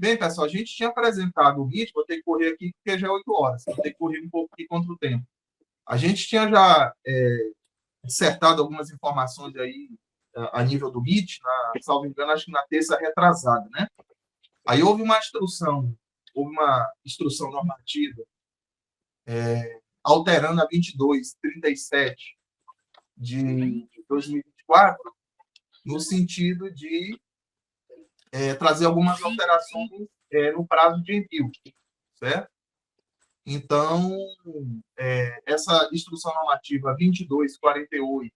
Bem, pessoal, a gente tinha apresentado o MIT, vou ter que correr aqui porque já é 8 horas, vou ter que correr um pouco aqui contra o tempo. A gente tinha já dissertado algumas informações aí a nível do MIT, salvo engano, acho que na terça retrasada, né? Aí houve uma instrução normativa alterando a 2237 de 2024, no sentido de trazer algumas alterações no prazo de envio, certo? Então, essa instrução normativa 2248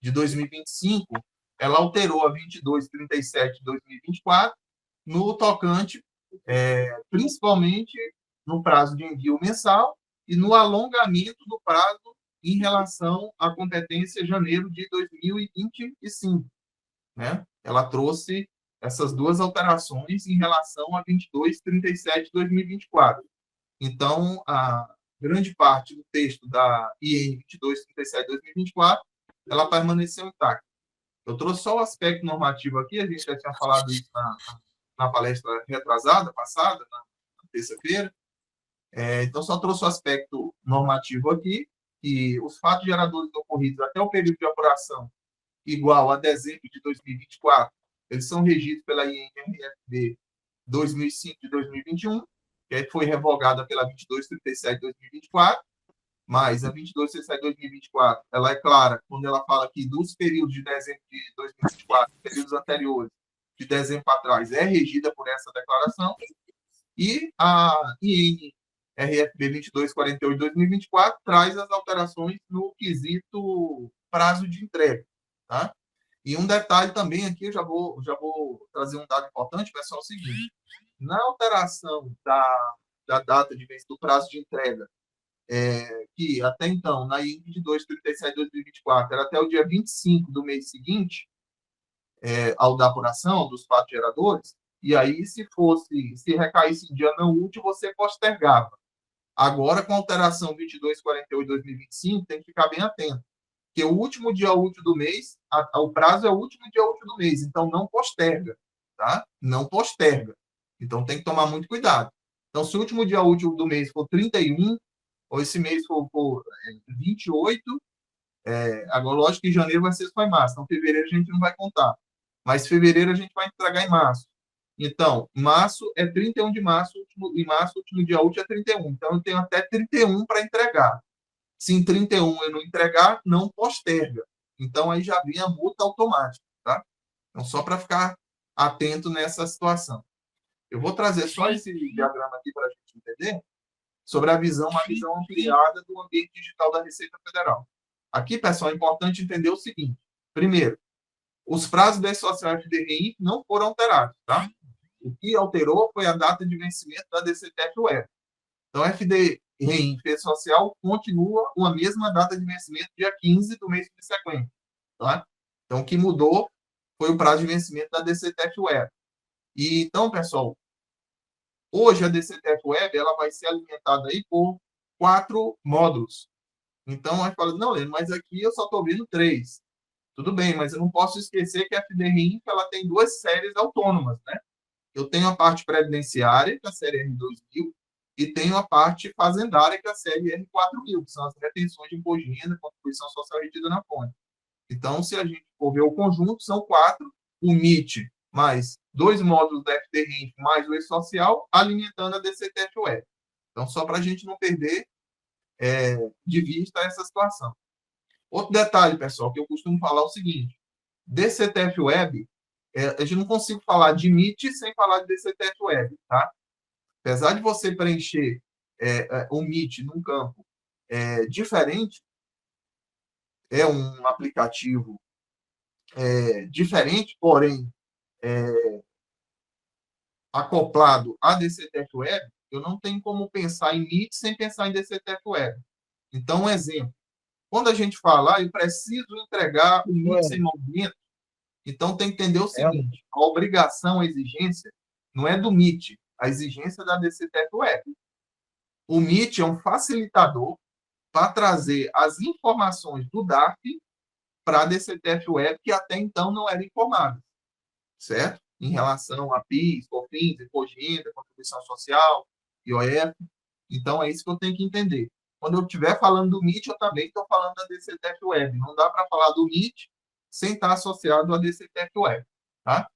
de 2025, ela alterou a 2237 de 2024 no tocante, principalmente no prazo de envio mensal e no alongamento do prazo em relação à competência janeiro de 2025, né? Ela trouxe essas duas alterações em relação a 2237 de 2024. Então, a grande parte do texto da IN 2237 de 2024, ela permaneceu intacta. Eu trouxe só o aspecto normativo aqui, a gente já tinha falado isso na palestra retrasada, passada, na terça-feira. Então, só trouxe o aspecto normativo aqui, que os fatos geradores ocorridos até o período de apuração igual a dezembro de 2024, eles são regidos pela INRFB 2005 de 2021, que foi revogada pela 2237 de 2024, mas a 2237 de 2024, ela é clara quando ela fala que dos períodos de dezembro de 2024, períodos anteriores, de dezembro para trás, é regida por essa declaração, e a INRFB 2248 de 2024 traz as alterações no quesito prazo de entrega, tá? E um detalhe também aqui, eu já vou trazer um dado importante, pessoal, é o seguinte: na alteração da data de vez do prazo de entrega, que até então, na IN 2237 de 2024, era até o dia 25 do mês seguinte, ao da apuração dos fatos geradores, e aí, se recaísse em dia não útil, você postergava. Agora, com a alteração 2248 de 2025, tem que ficar bem atento, porque o último dia útil do mês, o prazo é o último dia útil do mês, então não posterga, tá? Não posterga. Então tem que tomar muito cuidado. Então, se o último dia útil do mês for 31, ou esse mês for 28, agora, lógico que janeiro vai ser só em março, então fevereiro a gente não vai contar. Mas fevereiro a gente vai entregar em março. Então, março é 31 de março, em março, o último dia útil é 31. Então, eu tenho até 31 para entregar. Se em 31 eu não entregar, não posterga. Então, aí já vem a multa automática, tá? Então, só para ficar atento nessa situação. Eu vou trazer só esse diagrama aqui para a gente entender sobre uma visão ampliada do ambiente digital da Receita Federal. Aqui, pessoal, é importante entender o seguinte. Primeiro, os prazos da social FDRI não foram alterados, tá? O que alterou foi a data de vencimento da DCTF-UER. Então, FDRI FE Social continua com a mesma data de vencimento, dia 15 do mês subsequente, tá? Então, o que mudou foi o prazo de vencimento da DCTF-UER. E, então, pessoal, hoje a DCTF-Web ela vai ser alimentada aí por 4 módulos. Então, a gente fala, não, Leno, mas aqui eu só estou vendo 3. Tudo bem, mas eu não posso esquecer que a FDRINF ela tem 2 séries autônomas, né? Eu tenho a parte previdenciária, que é a série R2000, e tenho a parte fazendária, que é a série R4000, que são as retenções de imposto de renda, contribuição social retida na fonte. Então, se a gente for ver o conjunto, são 4, o MIT mais 2 módulos da FDRINF mais o E-Social, alimentando a DCTF-Web. Então, só para a gente não perder de vista essa situação. Outro detalhe, pessoal, que eu costumo falar é o seguinte: DCTF-Web, a gente não consigo falar de MIT sem falar de DCTF-Web, tá? Apesar de você preencher o MIT num campo diferente, é um aplicativo diferente, porém acoplado à DCTF-Web, eu não tenho como pensar em MIT sem pensar em DCTF-Web. Então, um exemplo. Quando a gente fala, eu preciso entregar o MIT sem movimento, então tem que entender o seguinte: a obrigação, a exigência, não é do MIT, a exigência é da DCTF-Web. O MIT é um facilitador para trazer as informações do DARF para a DCTF-Web, que até então não era informada, certo? em relação a PIS, COFINS, imposto de renda, contribuição social, IOF. Então, é isso que eu tenho que entender. Quando eu estiver falando do MIT, eu também estou falando da DCTF Web. Não dá para falar do MIT sem estar associado à DCTF Web. Tá?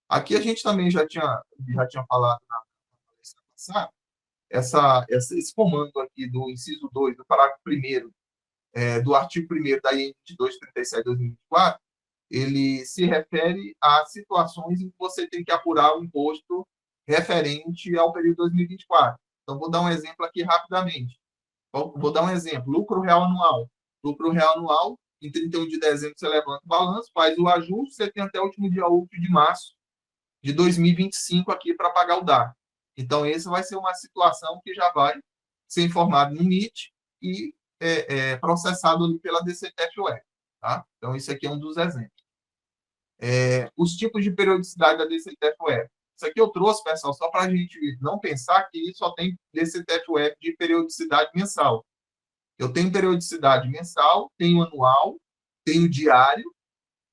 Aqui a gente também já tinha falado na palestra passada, esse comando aqui do inciso 2, do parágrafo 1º, do artigo 1º da IN 2237/2024, ele se refere a situações em que você tem que apurar o imposto referente ao período 2024. Então, vou dar um exemplo aqui rapidamente. Vou dar um exemplo. Lucro real anual. Lucro real anual, em 31 de dezembro você levanta o balanço, faz o ajuste, você tem até o último dia útil de março de 2025 aqui para pagar o DAR. Então, essa vai ser uma situação que já vai ser informado no MIT e processado ali pela DCTF-UE. Tá? Então, isso aqui é um dos exemplos. Os tipos de periodicidade da DCTF-UE. Isso aqui eu trouxe, pessoal, só para a gente não pensar que só tem DCTF-UE de periodicidade mensal. Eu tenho periodicidade mensal, tenho anual, tenho diário,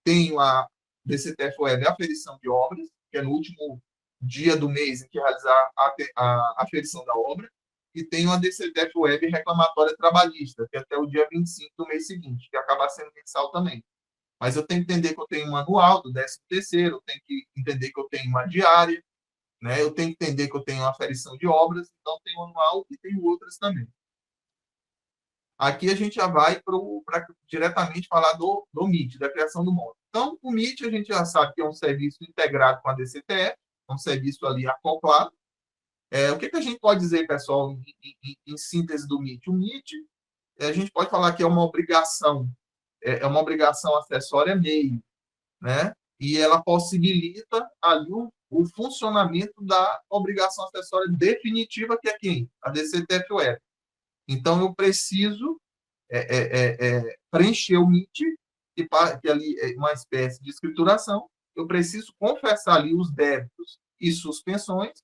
tenho a DCTF-UE, a aferição de obras, que é no último dia do mês em que realizar a aferição da obra, e tenho a DCTF-Web reclamatória trabalhista, que é até o dia 25 do mês seguinte, que acaba sendo mensal também. Mas eu tenho que entender que eu tenho um anual do 13º, eu tenho que entender que eu tenho uma diária, né? Eu tenho que entender que eu tenho uma aferição de obras, então tenho um anual e tenho outras também. Aqui a gente já vai para diretamente falar do MIT, da criação do módulo. Então, o MIT a gente já sabe que é um serviço integrado com a DCTF, um serviço ali acoplado. O que a gente pode dizer, pessoal, em síntese do MIT? O MIT, a gente pode falar que é uma obrigação acessória meio, né? E ela possibilita ali o funcionamento da obrigação acessória definitiva, que é quem? A DCTF-Web. Então, eu preciso preencher o MIT, que ali é uma espécie de escrituração. Eu preciso confessar ali os débitos e suspensões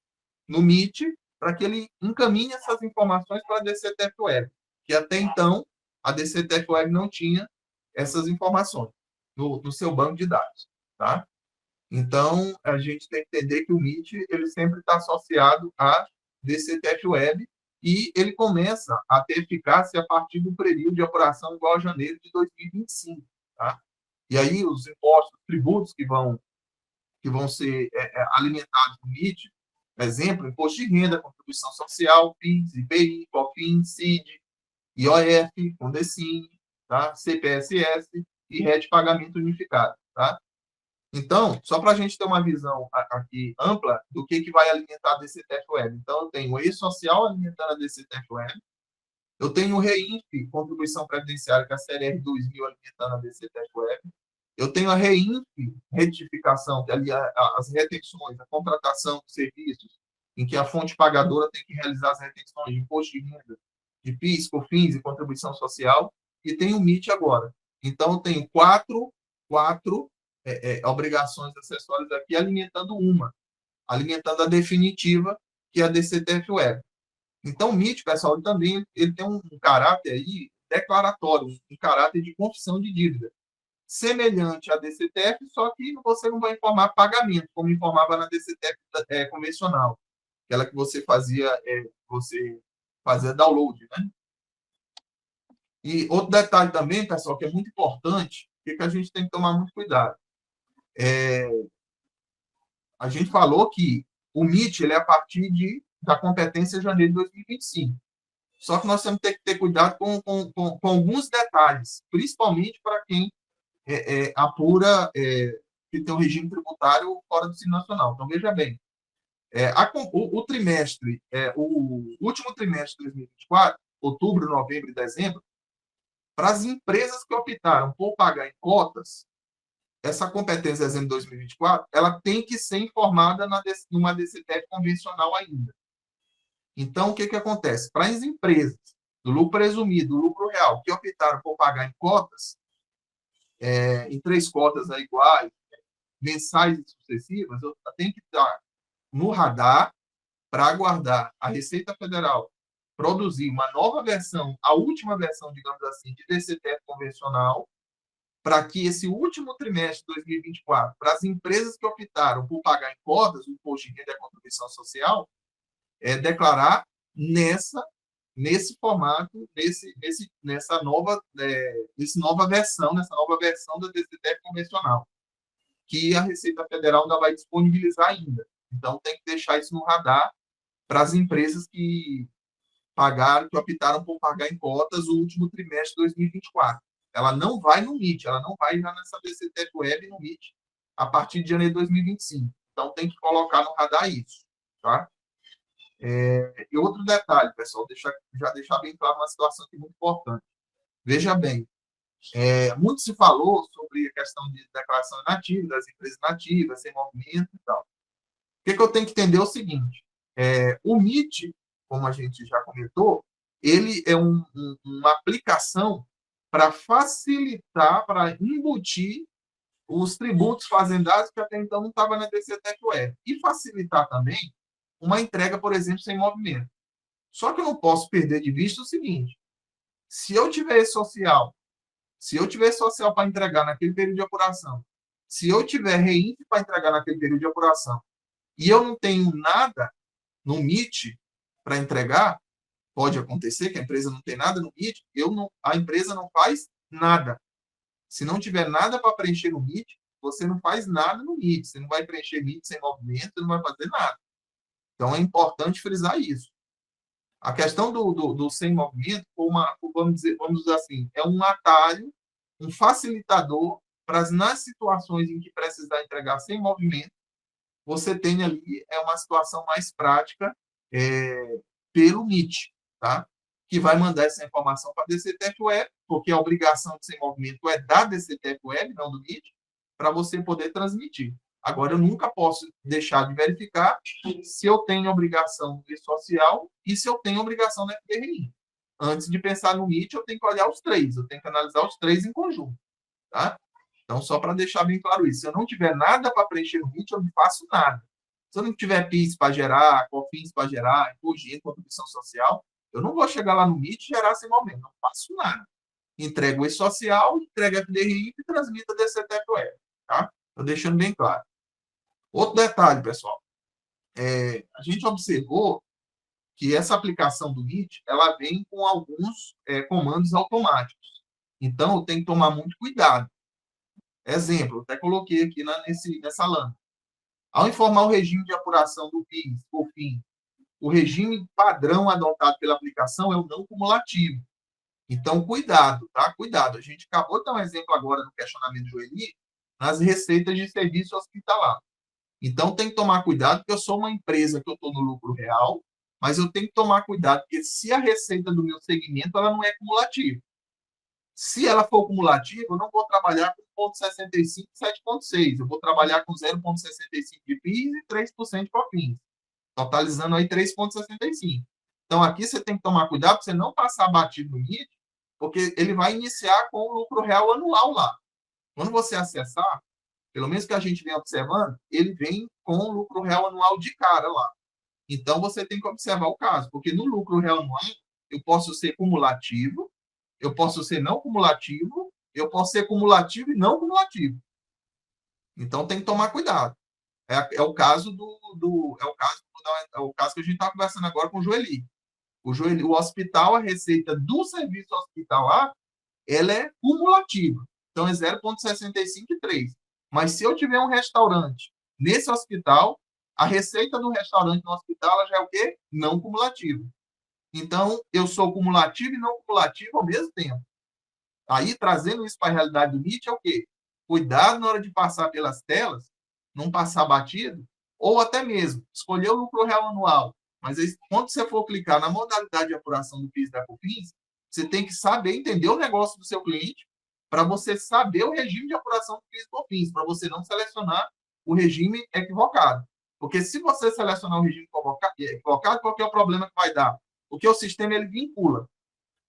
no MIT para que ele encaminhe essas informações para a DCTF-Web, que até então a DCTF-Web não tinha essas informações no seu banco de dados. Tá? Então, a gente tem que entender que o MIT ele sempre está associado à DCTF-Web, e ele começa a ter eficácia a partir do período de apuração igual a janeiro de 2025. Tá? E aí os impostos, tributos que vão ser alimentados no MIT, exemplo, imposto de renda, contribuição social, PIS, IPI, COFINS, CID, IOF, Fundecine, tá? CPSS e rede de pagamento unificado. Tá? Então, só para a gente ter uma visão aqui ampla do que vai alimentar a DCTF-Web. Então, eu tenho o E-Social alimentando a DCTF-Web, eu tenho o REINF, Contribuição Previdenciária, que é a CRR 2000 alimentando a DCTF-Web, eu tenho a REINF, Retificação, que ali as retenções, a contratação de serviços, em que a fonte pagadora tem que realizar as retenções de imposto de renda, de PIS, COFINS e contribuição social, e tem o MIT agora. Então, eu tenho quatro obrigações acessórias aqui, alimentando a definitiva, que é a DCTF-Web. Então, o MIT, pessoal, também ele tem um caráter aí declaratório, um caráter de confissão de dívida, semelhante à DCTF, só que você não vai informar pagamento, como informava na DCTF convencional, aquela que você fazia download, né? E outro detalhe também, pessoal, que é muito importante, que a gente tem que tomar muito cuidado. A gente falou que o MIT ele é a partir da competência de janeiro de 2025. Só que nós temos que ter cuidado com alguns detalhes, principalmente para quem apura que tem um regime tributário fora do Simples Nacional. Então, veja bem, o último trimestre de 2024, outubro, novembro e dezembro, para as empresas que optaram por pagar em cotas, essa competência de dezembro de 2024, ela tem que ser informada numa DCTF convencional ainda. Então, o que acontece? Para as empresas do lucro presumido, do lucro real, que optaram por pagar em cotas, em 3 cotas iguais, mensais e sucessivas, eu tenho que estar no radar para aguardar a Receita Federal produzir uma nova versão, a última versão, digamos assim, de DCTF convencional, para que esse último trimestre de 2024, para as empresas que optaram por pagar em cotas o imposto de renda e a contribuição social, declarar nesse formato, nessa nova versão da DCTF convencional, que a Receita Federal ainda vai disponibilizar ainda. Então, tem que deixar isso no radar para as empresas que optaram por pagar em cotas o último trimestre de 2024. Ela não vai no MIT, ela não vai já nessa DCTF Web no MIT a partir de janeiro de 2025. Então, tem que colocar no radar isso, tá? E outro detalhe, pessoal, já deixar bem claro uma situação aqui muito importante. Veja bem, muito se falou sobre a questão de declaração inativa, das empresas nativas, sem movimento e tal. O que eu tenho que entender é o seguinte, o MIT, como a gente já comentou, ele é uma aplicação para facilitar, para embutir os tributos fazendários que até então não estavam na DCTF-UR. E facilitar também uma entrega, por exemplo, sem movimento. Só que eu não posso perder de vista o seguinte, se eu tiver social para entregar naquele período de apuração, se eu tiver REINF para entregar naquele período de apuração, e eu não tenho nada no MIT para entregar, pode acontecer que a empresa não tem nada no MIT, a empresa não faz nada. Se não tiver nada para preencher no MIT, você não faz nada no MIT. Você não vai preencher MIT sem movimento, você não vai fazer nada. Então, é importante frisar isso. A questão do sem movimento, vamos dizer assim, é um atalho, um facilitador para nas situações em que precisar entregar sem movimento, você tem ali uma situação mais prática pelo MIT, tá? Que vai mandar essa informação para a DCTF Web, porque a obrigação de sem movimento é da DCTF Web, não do MIT, para você poder transmitir. Agora, eu nunca posso deixar de verificar se eu tenho obrigação no social e se eu tenho obrigação no FDRI. Antes de pensar no MIT, eu tenho que olhar os três, eu tenho que analisar os três em conjunto, tá? Então, só para deixar bem claro isso, se eu não tiver nada para preencher no MIT, eu não faço nada. Se eu não tiver PIS para gerar, COFINS para gerar, imposto, contribuição social, eu não vou chegar lá no MIT e gerar sem momento, não faço nada. Entrego o social, entrego FDRI e transmito a DCTF-Web, tá? Estou deixando bem claro. Outro detalhe, pessoal, a gente observou que essa aplicação do MIT, ela vem com alguns comandos automáticos. Então, eu tenho que tomar muito cuidado. Exemplo, até coloquei aqui nessa lâmina. Ao informar o regime de apuração do PIS, COFINS, o regime padrão adotado pela aplicação é o não cumulativo. Então, cuidado, tá? Cuidado. A gente acabou de dar um exemplo agora no questionamento do Joeli, nas receitas de serviço hospitalar. Então, tem que tomar cuidado, porque eu sou uma empresa que eu estou no lucro real, mas eu tenho que tomar cuidado, porque se a receita do meu segmento ela não é cumulativa. Se ela for cumulativa, eu não vou trabalhar com 0,65 e 7,6. Eu vou trabalhar com 0,65 de PIS e 3% de COFINS, totalizando aí 3,65. Então, aqui você tem que tomar cuidado para você não passar batido no MIT, porque ele vai iniciar com o lucro real anual lá. Quando você acessar, pelo menos que a gente vem observando, ele vem com o lucro real anual de cara lá. Então, você tem que observar o caso, porque no lucro real anual, eu posso ser cumulativo, eu posso ser não cumulativo, eu posso ser cumulativo e não cumulativo. Então, tem que tomar cuidado. É o caso é o caso que a gente está conversando agora com o Joeli. O hospital, a receita do serviço hospitalar, ela é cumulativa. Então, é 0,65 e 3. Mas se eu tiver um restaurante nesse hospital, a receita do restaurante no hospital ela já é o quê? Não cumulativa. Então, eu sou cumulativo e não cumulativo ao mesmo tempo. Aí, trazendo isso para a realidade do MIT, é o quê? Cuidado na hora de passar pelas telas, não passar batido, ou até mesmo escolher o lucro real anual. Mas aí, quando você for clicar na modalidade de apuração do PIS e da COFINS, você tem que saber entender o negócio do seu cliente para você saber o regime de apuração do PIS e COFINS, para você não selecionar o regime equivocado. Porque se você selecionar o regime equivocado, qual que é o problema que vai dar? Porque o sistema ele vincula.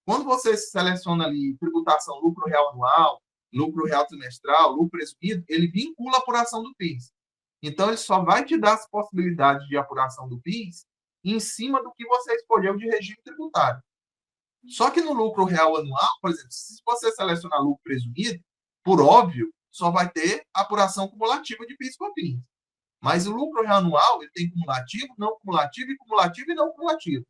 Quando você seleciona ali tributação lucro real anual, lucro real trimestral, lucro presumido, ele vincula a apuração do PIS. Então, ele só vai te dar as possibilidades de apuração do PIS em cima do que você escolheu de regime tributário. Só que no lucro real anual, por exemplo, se você selecionar lucro presumido, por óbvio, só vai ter apuração cumulativa de PIS e COFINS. Mas o lucro anual, ele tem cumulativo, não cumulativo, e cumulativo e não cumulativo.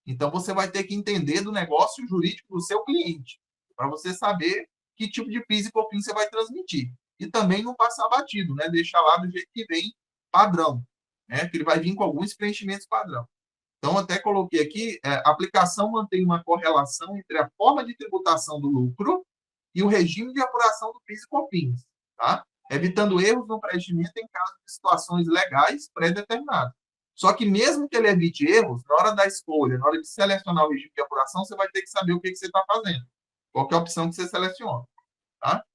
Então, você vai ter que entender do negócio jurídico do seu cliente, para você saber que tipo de PIS e COFINS você vai transmitir. E também não passar batido, né? Deixar lá do jeito que vem padrão, né? Que ele vai vir com alguns preenchimentos padrão. Então, até coloquei aqui, a aplicação mantém uma correlação entre a forma de tributação do lucro e o regime de apuração do PIS e COFINS, tá? Evitando erros no preenchimento em caso de situações legais pré-determinadas. Só que mesmo que ele evite erros, na hora da escolha, na hora de selecionar o regime de apuração, você vai ter que saber o que você está fazendo. Qual é a opção que você seleciona, tá?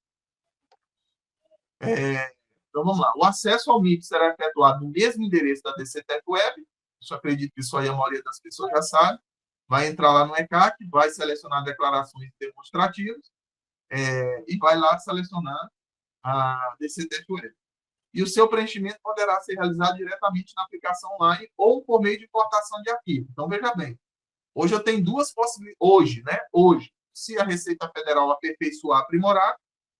Então, vamos lá. O acesso ao MIT será efetuado no mesmo endereço da DCTF Web. Eu acredito que isso aí a maioria das pessoas já sabe. Vai entrar lá no ECAC, vai selecionar declarações demonstrativas e vai lá selecionar a DCTF Web. E o seu preenchimento poderá ser realizado diretamente na aplicação online ou por meio de importação de arquivo. Então, veja bem, hoje eu tenho duas possibilidades. Hoje, se a Receita Federal aperfeiçoar, aprimorar,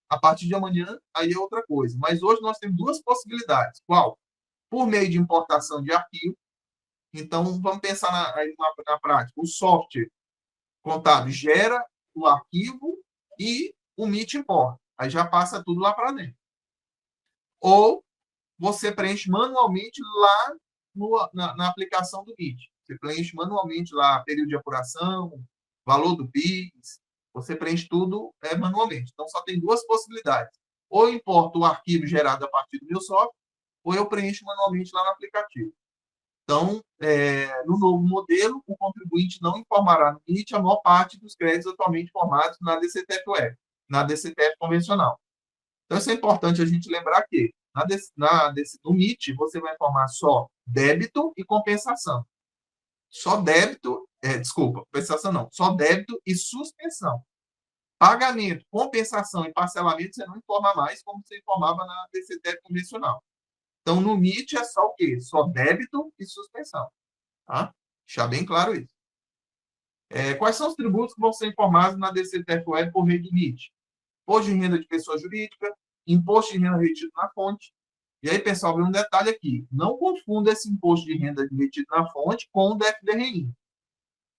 a partir de amanhã, aí é outra coisa. Mas hoje nós temos duas possibilidades. Qual? Por meio de importação de arquivo. Então, vamos pensar na prática. O software contábil gera o arquivo e o MIT importa. Aí já passa tudo lá para dentro. Ou você preenche manualmente lá na aplicação do MIT. Você preenche manualmente lá período de apuração, valor do PIS, você preenche tudo manualmente. Então, só tem duas possibilidades. Ou eu importo o arquivo gerado a partir do meu software, ou eu preencho manualmente lá no aplicativo. Então, no novo modelo, o contribuinte não informará no MIT a maior parte dos créditos atualmente informados na DCTF Web, na DCTF convencional. Então, isso é importante a gente lembrar que no MIT você vai informar só débito e compensação. Só débito, compensação não, só débito e suspensão. Pagamento, compensação e parcelamento você não informa mais como você informava na DCTF convencional. Então, no MIT é só o quê? Só débito e suspensão. Tá? Deixar bem claro isso. Quais são os tributos que vão ser informados na DCTF Web por meio do MIT? Imposto de renda de pessoa jurídica, imposto de renda retido na fonte. E aí, pessoal, vem um detalhe aqui. Não confunda esse imposto de renda retido na fonte com o da FDRI.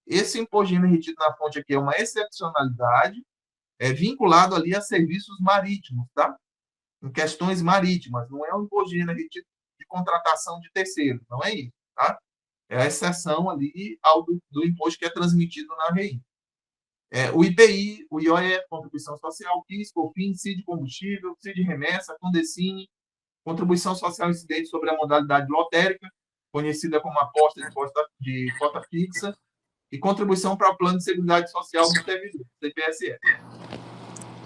Esse imposto de renda retido na fonte aqui é uma excepcionalidade, vinculado ali a serviços marítimos, tá? Em questões marítimas. Não é um imposto de renda retido de contratação de terceiro. Não é isso, tá? É a exceção ali do imposto que é transmitido na RI. O IPI, o IOF, Contribuição Social, PIS, COFINS, CID Combustível, CID Remessa, Condecine, Contribuição Social Incidente sobre a modalidade lotérica, conhecida como aposta de cota fixa, e contribuição para o Plano de Seguridade Social do servidor, CPSE.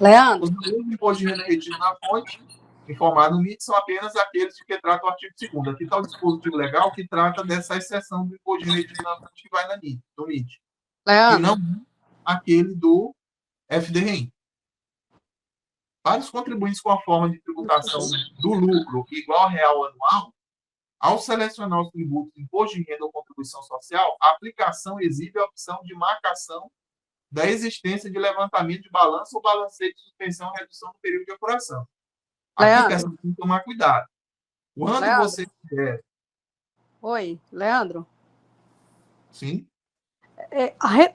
Leandro? Os valores do imposto de renda retido na fonte, informado no MIT, são apenas aqueles de que trata o artigo 2º. Aqui está o dispositivo legal que trata dessa exceção do imposto de renda retido na fonte que vai no MIT. Leandro? Que não aquele do FDRI. Para os contribuintes com a forma de tributação do lucro igual ao real anual, ao selecionar os tributos imposto de renda ou contribuição social, a aplicação exibe a opção de marcação da existência de levantamento de balanço ou balanceio de suspensão ou redução do período de apuração. Aqui, pessoal, tem que tomar cuidado. Quando Leandro? você tiver... Oi, Leandro? Sim?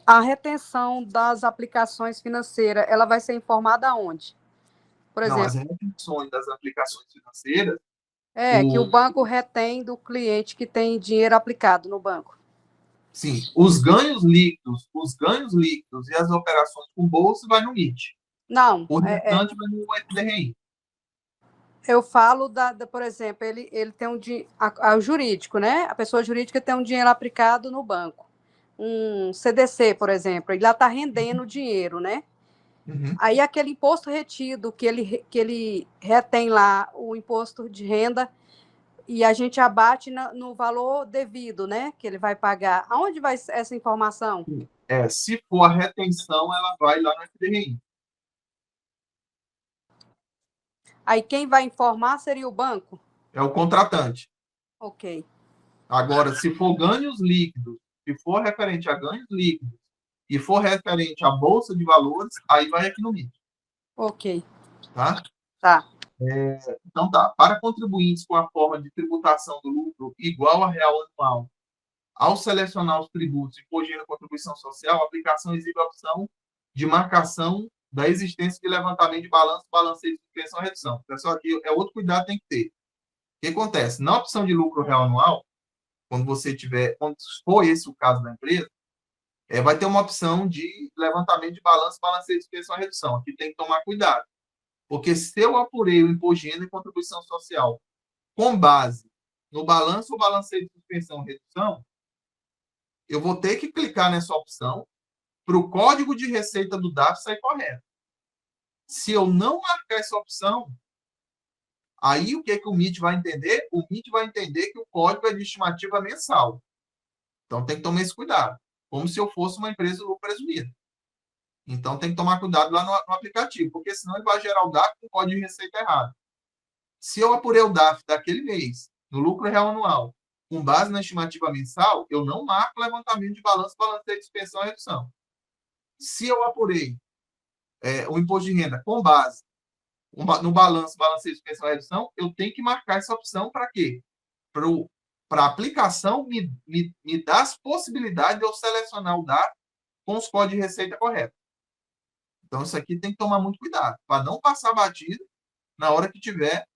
A retenção das aplicações financeiras, ela vai ser informada aonde? Por exemplo, Não, as retenções das aplicações financeiras... que o banco retém do cliente que tem dinheiro aplicado no banco. Sim, os ganhos líquidos e as operações com bolsa vai no MIT. Não. O restante vai no FDRI. Eu falo, por exemplo, ele tem o jurídico, né? A pessoa jurídica tem um dinheiro aplicado no banco. Um CDC, por exemplo, ele lá está rendendo dinheiro, né? Uhum. Aí aquele imposto retido que ele retém lá, o imposto de renda, e a gente abate no valor devido, né? Que ele vai pagar. Aonde vai essa informação? Se for a retenção, ela vai lá no FDRI. Aí quem vai informar seria o banco? É o contratante. Ok. Agora, se for ganhos líquidos, se for referente a ganhos líquidos e for referente à Bolsa de Valores, aí vai aqui no MIT. Ok. Tá? Tá. Então, tá. Para contribuintes com a forma de tributação do lucro igual a real anual, ao selecionar os tributos imposto de renda e contribuição social, a aplicação exibe a opção de marcação da existência de levantamento de balanço, balanceio de suspensão e redução. Pessoal, aqui é outro cuidado que tem que ter. O que acontece? Na opção de lucro real anual, quando for esse o caso da empresa, vai ter uma opção de levantamento de balanço, balanceio de suspensão e redução. Aqui tem que tomar cuidado. Porque se eu apurei o imposto de renda e contribuição social com base no balanço ou balanceio de suspensão e redução, eu vou ter que clicar nessa opção para o código de receita do DARF sair correto. Se eu não marcar essa opção, aí o que o MIT vai entender? O MIT vai entender que o código é de estimativa mensal. Então tem que tomar esse cuidado, como se eu fosse uma empresa de lucro presumido. Então tem que tomar cuidado lá no aplicativo, porque senão ele vai gerar o DARF com o código de receita errado. Se eu apurei o DARF daquele mês, no lucro real anual, com base na estimativa mensal, eu não marco levantamento de balanço, balanceio de suspensão e redução. Se eu apurei o imposto de renda com base no balanço, balanceio de suspensão e redução, eu tenho que marcar essa opção para quê? Para a aplicação me dar as possibilidades de eu selecionar o DARF com os códigos de receita corretos. Então, isso aqui tem que tomar muito cuidado, para não passar batido na hora que estiver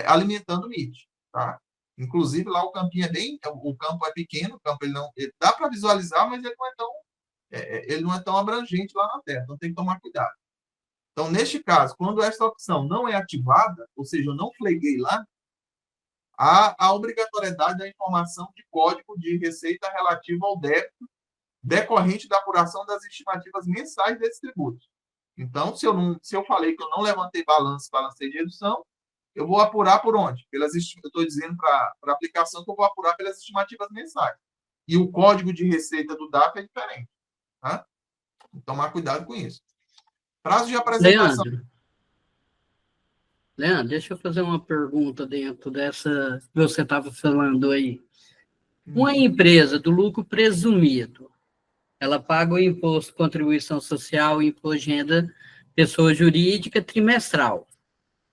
alimentando o MIT. Tá? Inclusive, lá o campinho o campo é pequeno, o campo ele dá para visualizar, mas ele não é tão abrangente lá na tela, então tem que tomar cuidado. Então, neste caso, quando essa opção não é ativada, ou seja, eu não flaguei lá, há a obrigatoriedade da informação de código de receita relativo ao débito decorrente da apuração das estimativas mensais desses tributos. Então, se eu falei que eu não levantei balanceio de redução, eu vou apurar por onde? Eu estou dizendo para a aplicação que eu vou apurar pelas estimativas mensais. E o código de receita do DARF é diferente. Tá? Então, tomar cuidado com isso. Prazo de apresentação. Leandro, deixa eu fazer uma pergunta dentro dessa que você estava falando aí. Uma empresa do lucro presumido, ela paga o imposto de contribuição social e imposto de renda pessoa jurídica trimestral.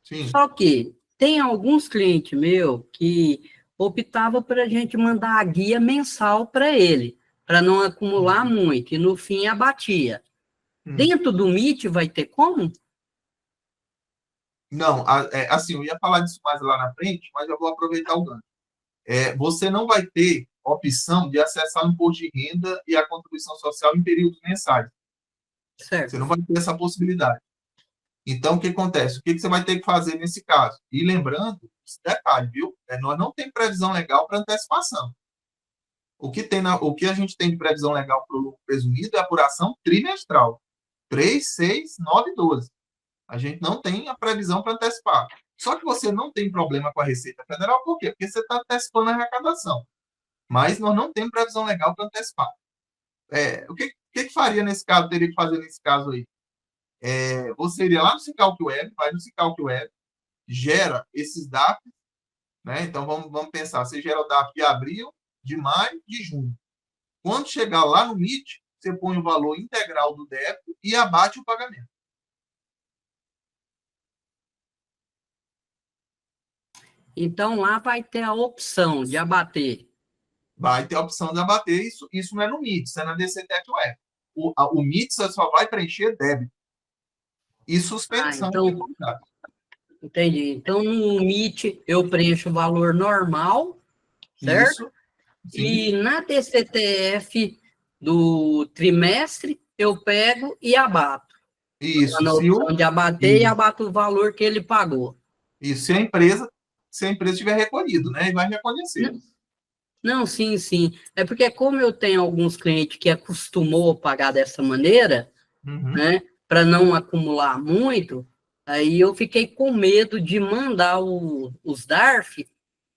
Sim. Só que tem alguns clientes meus que optavam para a gente mandar a guia mensal para ele, para não acumular muito, e no fim abatia. Dentro do MIT vai ter como? Não, assim, eu ia falar disso mais lá na frente, mas eu vou aproveitar o gancho. Você não vai ter opção de acessar o imposto de renda e a contribuição social em períodos mensais. Certo. Você não vai ter essa possibilidade. Então, o que acontece? O que você vai ter que fazer nesse caso? E lembrando, esse detalhe, viu? Nós não temos previsão legal para antecipação. O que a gente tem de previsão legal para o lucro presumido é apuração trimestral. 3, 6, 9 e 12. A gente não tem a previsão para antecipar. Só que você não tem problema com a Receita Federal, por quê? Porque você está antecipando a arrecadação. Mas nós não temos previsão legal para antecipar. O que faria nesse caso, teria que fazer nesse caso aí? Você iria lá no Sicalc Web, vai no Sicalc Web, gera esses DARF, né? Então vamos pensar, você gera o DARF de abril, de maio, de junho. Quando chegar lá no MIT, você põe o valor integral do débito e abate o pagamento. Então, lá vai ter a opção de abater. Vai ter a opção de abater, isso não é no MIT, isso é na DCTF Web. O MIT você só vai preencher débito e suspensão. Então, entendi. Então, no MIT, eu preencho o valor normal, certo? Isso. E na DCTF do trimestre, eu pego e abato. Isso. Na opção de abater e abato o valor que ele pagou. Isso, se a empresa tiver recolhido, né? E vai reconhecer. Não, sim. É porque como eu tenho alguns clientes que acostumou a pagar dessa maneira, né? Para não acumular muito, aí eu fiquei com medo de mandar os DARF,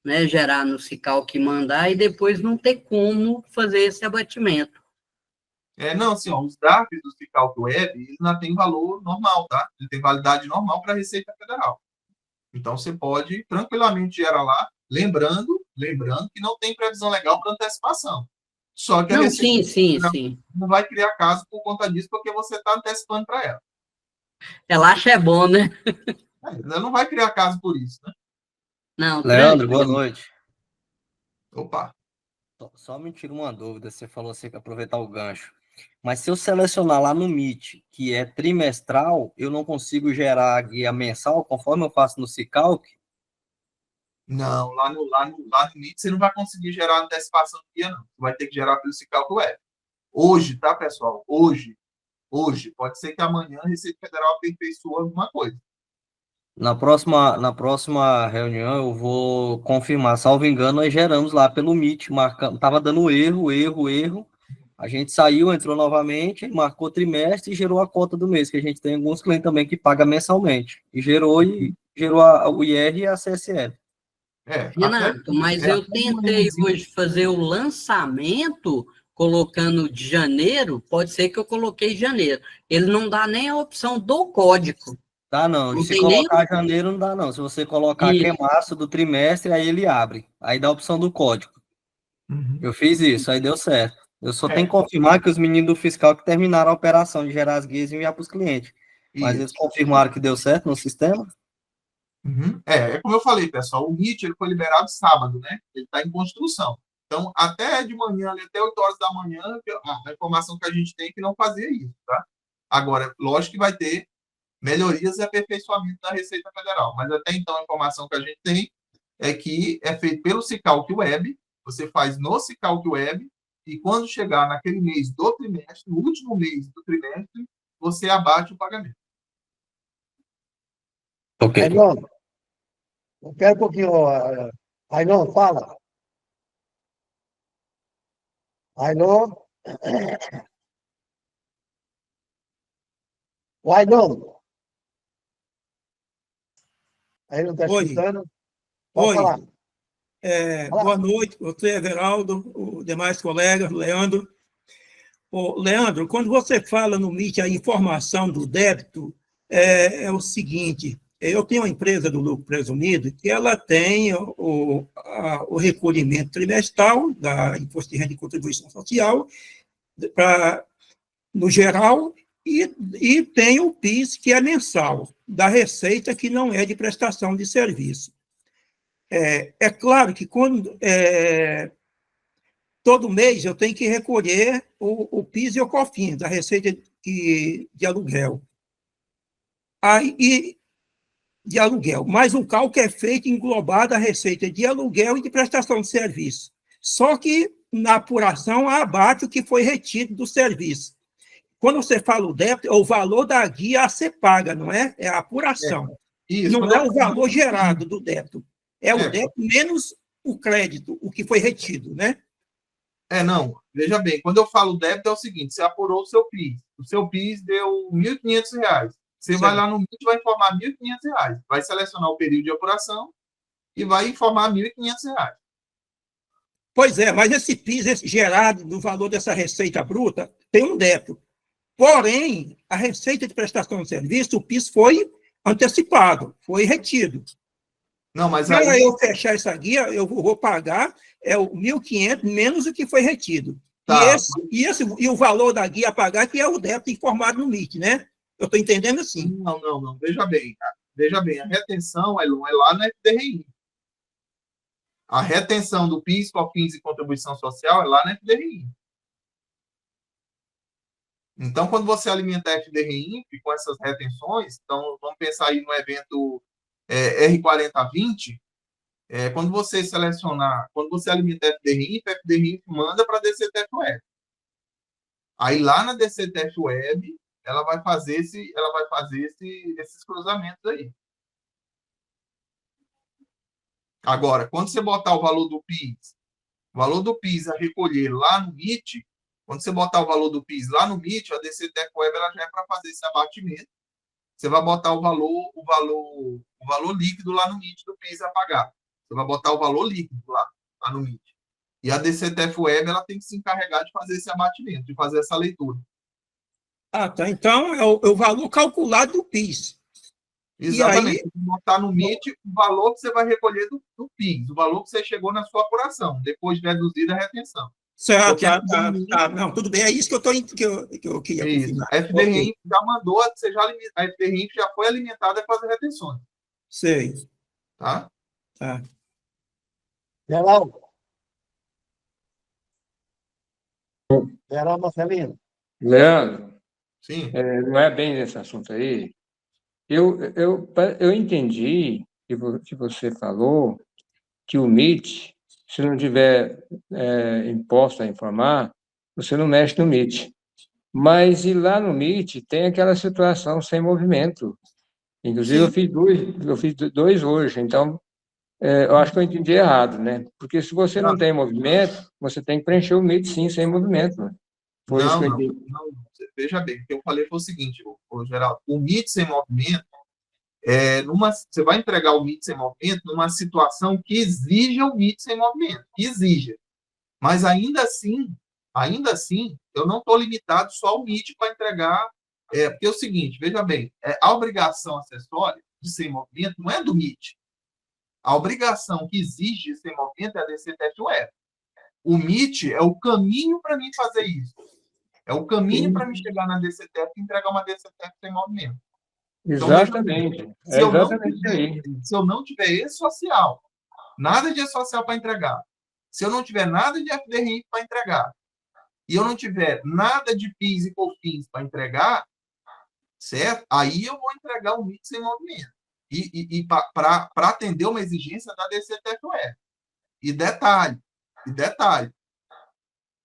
né, gerar no Sicalc e mandar, e depois não ter como fazer esse abatimento. Não, assim, os DARFs do Sicalc Web, eles não têm valor normal, tá? Ele tem validade normal para a Receita Federal. Então, você pode tranquilamente gerar lá, lembrando que não tem previsão legal para antecipação. Só que a Receita sim. não vai criar caso por conta disso, porque você está antecipando para ela. Relaxa é bom, né? Não vai criar caso por isso, né? Não, Leandro, boa tranquilo. noite. Opa. Só me tira uma dúvida, você falou assim, que aproveitar o gancho. Mas se eu selecionar lá no Meet, que é trimestral, eu não consigo gerar a guia mensal, conforme eu faço no Cicalc? Não, lá no Meet você não vai conseguir gerar antecipação de guia, não. Você vai ter que gerar pelo Cicalco Web. Hoje, tá, pessoal? Hoje. Pode ser que amanhã a Receita Federal aperfeiçoe alguma coisa. Na próxima reunião eu vou confirmar. Salvo engano, nós geramos lá pelo Meet, marcando, estava dando erro. A gente saiu, entrou novamente, marcou trimestre e gerou a cota do mês, que a gente tem alguns clientes também que pagam mensalmente. E gerou o IR e a CSL. Renato, mas eu tentei hoje fazer o lançamento colocando de janeiro, pode ser que eu coloquei janeiro. Ele não dá nem a opção do código. Dá não. Não Se tem colocar janeiro, não dá não. Se você colocar que é março do trimestre, aí ele abre. Aí dá a opção do código. Eu fiz isso, aí deu certo. Eu só tenho que confirmar que os meninos do fiscal que terminaram a operação de gerar as guias e enviar para os clientes. Mas eles confirmaram que deu certo no sistema? É como eu falei, pessoal, o Meet ele foi liberado sábado, né? Ele está em construção. Então, até de manhã, ali, até 8 horas da manhã, a informação que a gente tem é que não fazia isso, tá? Agora, lógico que vai ter melhorias e aperfeiçoamento da Receita Federal, mas até então a informação que a gente tem é que é feito pelo Cicalc Web, você faz no Cicalc Web, e quando chegar naquele mês do trimestre, no último mês do trimestre, você abate o pagamento. Ok. Rainon, eu quero um pouquinho. Rainon, fala. Rainon. Rainon. Aí não está Oi. escutando? Pode Oi. falar. Boa noite, você, Everaldo, os demais colegas, Leandro. Leandro, quando você fala no Meet a informação do débito, é o seguinte, eu tenho uma empresa do lucro presumido que ela tem o recolhimento trimestral da Imposto de Renda e Contribuição Social, no geral, e tem o PIS, que é mensal, da receita que não é de prestação de serviço. É claro que quando todo mês eu tenho que recolher o PIS e o COFINS, da receita de aluguel. De aluguel, mas o cálculo é feito englobado a receita de aluguel e de prestação de serviço. Só que na apuração abate o que foi retido do serviço. Quando você fala o débito, é o valor da guia a ser paga, não é? É a apuração. Isso, não é o valor gerado do débito. É o débito menos o crédito, o que foi retido, né? Não. Veja bem, quando eu falo débito é o seguinte, você apurou o seu PIS. O seu PIS deu R$ 1.500. Você vai lá no MIT e vai informar R$ 1.500. Vai selecionar o período de apuração e vai informar R$ 1.500. Pois é, mas esse PIS gerado no valor dessa receita bruta tem um débito. Porém, a receita de prestação de serviço, o PIS foi antecipado, foi retido. Não, mas para eu fechar essa guia, eu vou pagar o 1.500 menos o que foi retido. Tá. E o valor da guia a pagar, que é o débito informado no MIT, né? Eu estou entendendo assim. Não. Veja bem, a retenção é lá no FDRI. A retenção do PIS, COFINS e contribuição social é lá no FDRI. Então, quando você alimenta a FDRI com essas retenções, então vamos pensar aí no evento R4020, quando você alimenta a FDRI manda para a DCTF Web. Aí lá na DCTF Web, ela vai fazer esses cruzamentos aí. Agora, quando você botar o valor do PIS a recolher lá no MIT, quando você botar o valor do PIS lá no MIT, a DCTF Web ela já é para fazer esse abatimento. Você vai botar o valor líquido lá no MIT do PIS a pagar. Você vai botar o valor líquido lá no MIT. E a DCTF Web ela tem que se encarregar de fazer esse abatimento, de fazer essa leitura. Tá. Então, é o valor calculado do PIS. Exatamente. Você vai botar no MIT o valor que você vai recolher do PIS, o valor que você chegou na sua apuração, depois de reduzir a retenção. Certo, Porque a tá. Não, tudo bem, é isso que eu queria isso. confirmar. A FDRINF já mandou, a FDRINF já foi alimentada a fazer retenções, Sei, tá? tá. Geraldo. Geraldo Marcelino. Leandro, Sim. não é bem nesse assunto aí. Eu entendi que você falou que o MIT, se não tiver imposto a informar, você não mexe no MIT. Mas e lá no MIT tem aquela situação sem movimento. Inclusive, eu fiz dois hoje, então eu acho que eu entendi errado, né? Porque se você não tem movimento, você tem que preencher o MIT sim, sem movimento. Né? Foi isso que eu entendi. Não. Veja bem, o que eu falei foi o seguinte, Geraldo, o MIT sem movimento, você vai entregar o MIT sem movimento numa situação que exija o MIT sem movimento, que exija. Mas ainda assim, eu não estou limitado só ao MIT para entregar, porque é o seguinte, veja bem, a obrigação acessória de sem movimento não é do MIT. A obrigação que exige sem movimento é a DCTF-Web. O MIT é o caminho para mim fazer isso. É o caminho para me chegar na DCTF e entregar uma DCTF sem movimento. Então, Exatamente. se eu não tiver e-social, nada de e-social para entregar, se eu não tiver nada de FDRI para entregar, e eu não tiver nada de PIS e COFINS para entregar, certo? Aí eu vou entregar o MIT sem movimento. E para atender uma exigência da DCTF-Web. E detalhe,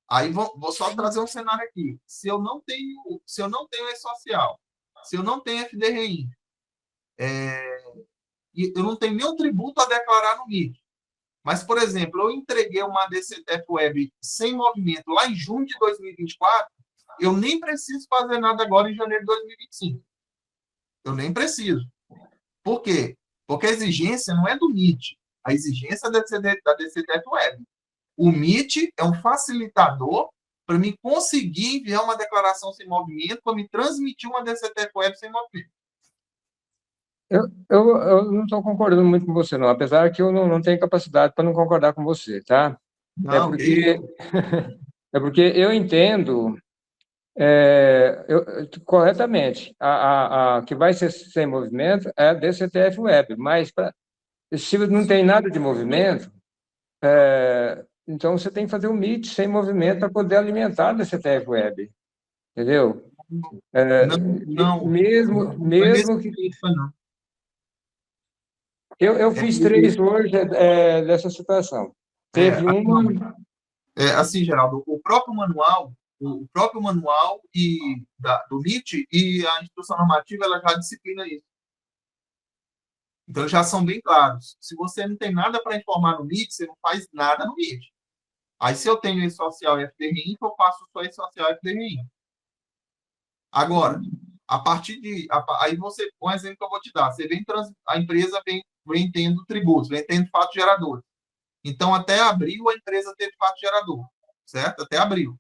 aí vou só trazer um cenário aqui. Se eu não tenho e-social, se eu não tenho FDRI, e eu não tenho nenhum tributo a declarar no MIT, mas, por exemplo, eu entreguei uma DCTF-Web sem movimento lá em junho de 2024, eu nem preciso fazer nada agora em janeiro de 2025. Eu nem preciso. Por quê? Porque a exigência não é do MIT, a exigência é da DCTF-Web. O MIT é um facilitador para me conseguir enviar uma declaração sem movimento, para me transmitir uma DCTF-Web sem movimento. Eu não estou concordando muito com você, não, apesar que eu não tenho capacidade para não concordar com você, tá? Não, é porque eu entendo corretamente. A que vai ser sem movimento é a DCTF-Web, mas se não tem nada de movimento, então você tem que fazer o MIT sem movimento para poder alimentar a DCTF-Web, entendeu? Não. Mesmo que... Não. Eu fiz 3 hoje dessa situação. Teve uma... assim, Geraldo, o próprio manual do MIT e a instrução normativa, ela já disciplina isso. Então, já são bem claros. Se você não tem nada para informar no MIT, você não faz nada no MIT. Aí, se eu tenho e-social e FDRI, eu faço só e-social e FDRI. Agora, a partir de... Aí, um exemplo que eu vou te dar. A empresa vem tendo tributos, vem tendo fatos geradores. Então, até abril, a empresa teve fato gerador, certo? Até abril.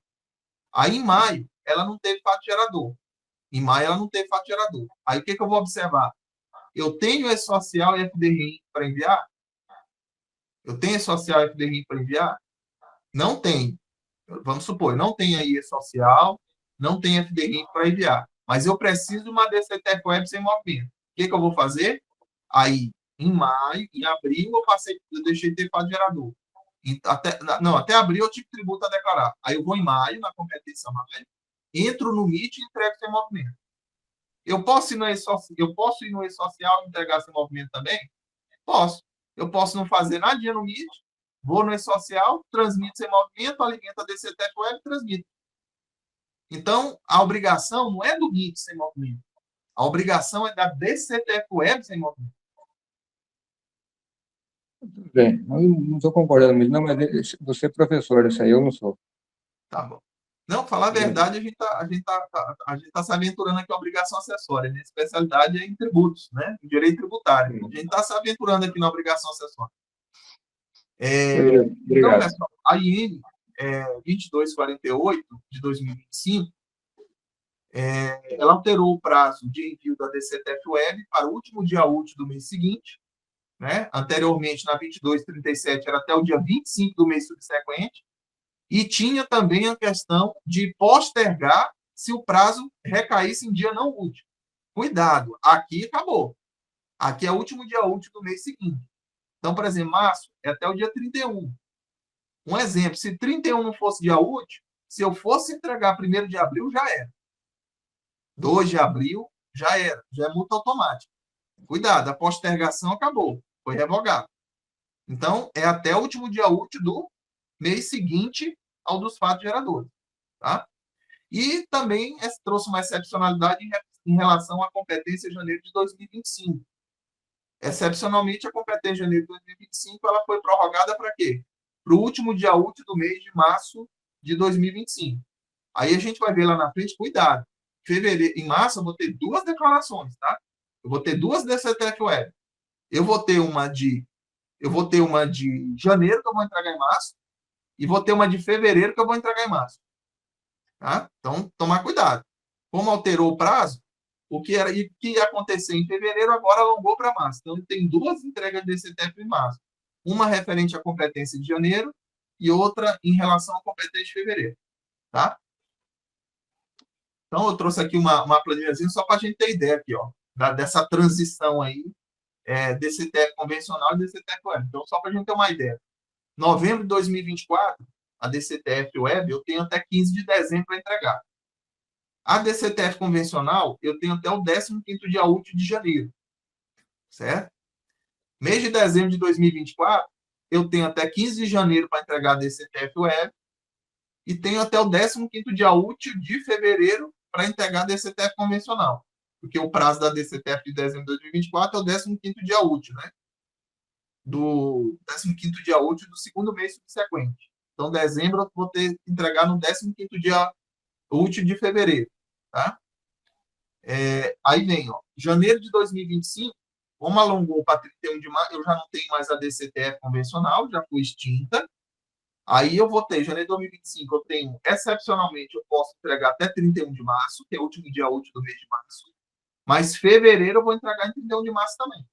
Aí, em maio, ela não teve fato gerador. Aí, o que eu vou observar? Eu tenho e-social e FDRI para enviar? Não tenho. Vamos supor, não tenho aí e-social, não tenho FDRI para enviar. Mas eu preciso de uma DCTF-Web sem movimento. O que eu vou fazer? Aí, em maio, em abril, eu deixei de ter fato gerador. Até abril eu tive tributo a declarar. Aí eu vou em maio, na competência maio, entro no MIT e entrego sem movimento. Eu posso ir no e-social e entregar sem movimento também? Posso. Eu posso não fazer nada no MIT, vou no e-social, transmito sem movimento, alimento a DCTF-Web e transmito. Então, a obrigação não é do MIT sem movimento. A obrigação é da DCTF-Web sem movimento. Tudo bem, eu não estou concordando muito, não, mas você é professor, isso aí eu não sou. Tá bom. Não, falar a verdade, a gente tá se aventurando aqui a obrigação acessória. Minha especialidade é em tributos, né? Em direito tributário. A gente está se aventurando aqui na obrigação acessória. Então, pessoal, a IN 2248 de 2025, ela alterou o prazo de envio da DCTF-Web para o último dia útil do mês seguinte, né? Anteriormente, na 2237, era até o dia 25 do mês subsequente. E tinha também a questão de postergar se o prazo recaísse em dia não útil. Cuidado, aqui acabou. Aqui é o último dia útil do mês seguinte. Então, por exemplo, março é até o dia 31. Um exemplo, se 31 não fosse dia útil, se eu fosse entregar 1º de abril, já era. 2 de abril, já era. Já é multa automática. Cuidado, a postergação acabou. Foi revogado. Então, é até o último dia útil do mês seguinte ao dos fatos geradores. Tá? E também trouxe uma excepcionalidade em relação à competência de janeiro de 2025. Excepcionalmente, a competência de janeiro de 2025 ela foi prorrogada para quê? Para o último dia útil do mês de março de 2025. Aí a gente vai ver lá na frente, cuidado. Em março, eu vou ter 2 declarações, tá? Eu vou ter 2 DCTF Web. Eu vou ter uma de janeiro, que eu vou entregar em março, e vou ter uma de fevereiro, que eu vou entregar em março. Tá? Então, tomar cuidado. Como alterou o prazo, o que ia acontecer em fevereiro agora alongou para março. Então, tem 2 entregas de DCTF em março. Uma referente à competência de janeiro e outra em relação à competência de fevereiro. Tá? Então, eu trouxe aqui uma planilhazinha só para a gente ter ideia aqui, ó, dessa transição aí, DCTF convencional e DCTF Web. Então, só para a gente ter uma ideia. Novembro de 2024, a DCTF Web, eu tenho até 15 de dezembro para entregar. A DCTF convencional, eu tenho até o 15º dia útil de janeiro. Certo? Mês de dezembro de 2024, eu tenho até 15 de janeiro para entregar a DCTF Web e tenho até o 15º dia útil de fevereiro para entregar a DCTF convencional. Porque o prazo da DCTF de dezembro de 2024 é o 15º dia útil, né? Do 15º dia útil do segundo mês subsequente. Então, dezembro eu vou ter que entregar no 15º dia útil de fevereiro. Tá? Aí vem, ó, janeiro de 2025, como alongou para 31 de maio, eu já não tenho mais a DCTF convencional, já foi extinta. Aí eu vou ter, janeiro de 2025, eu tenho, excepcionalmente, eu posso entregar até 31 de março, que é o último dia útil do mês de março. Mas fevereiro eu vou entregar em 31 de março também.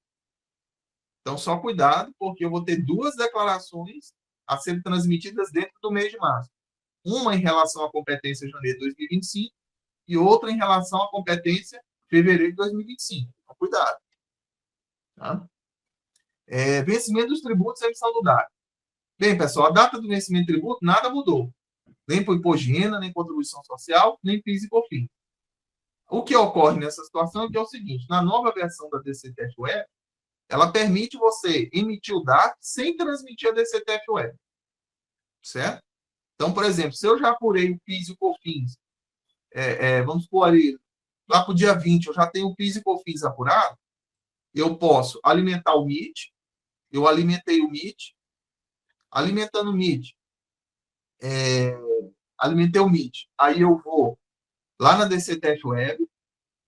Então, só cuidado, porque eu vou ter 2 declarações a serem transmitidas dentro do mês de março. Uma em relação à competência de janeiro de 2025 e outra em relação à competência de fevereiro de 2025. Então, cuidado. Tá? Vencimento dos tributos e emissão do DARF. Bem, pessoal, a data do vencimento do tributo nada mudou. Nem para o imposto de renda, nem contribuição social, nem PIS e COFINS. O que ocorre nessa situação é que é o seguinte, na nova versão da DCTF Web, ela permite você emitir o DARF sem transmitir a DCTF Web. Certo? Então, por exemplo, se eu já apurei o PIS e o COFINS, vamos supor ali, lá para o dia 20, eu já tenho o PIS e COFINS apurado, eu posso alimentar o MIT, eu alimentei o MIT, alimentando o MIT, alimentei o MIT, aí eu vou lá na DCTF Web,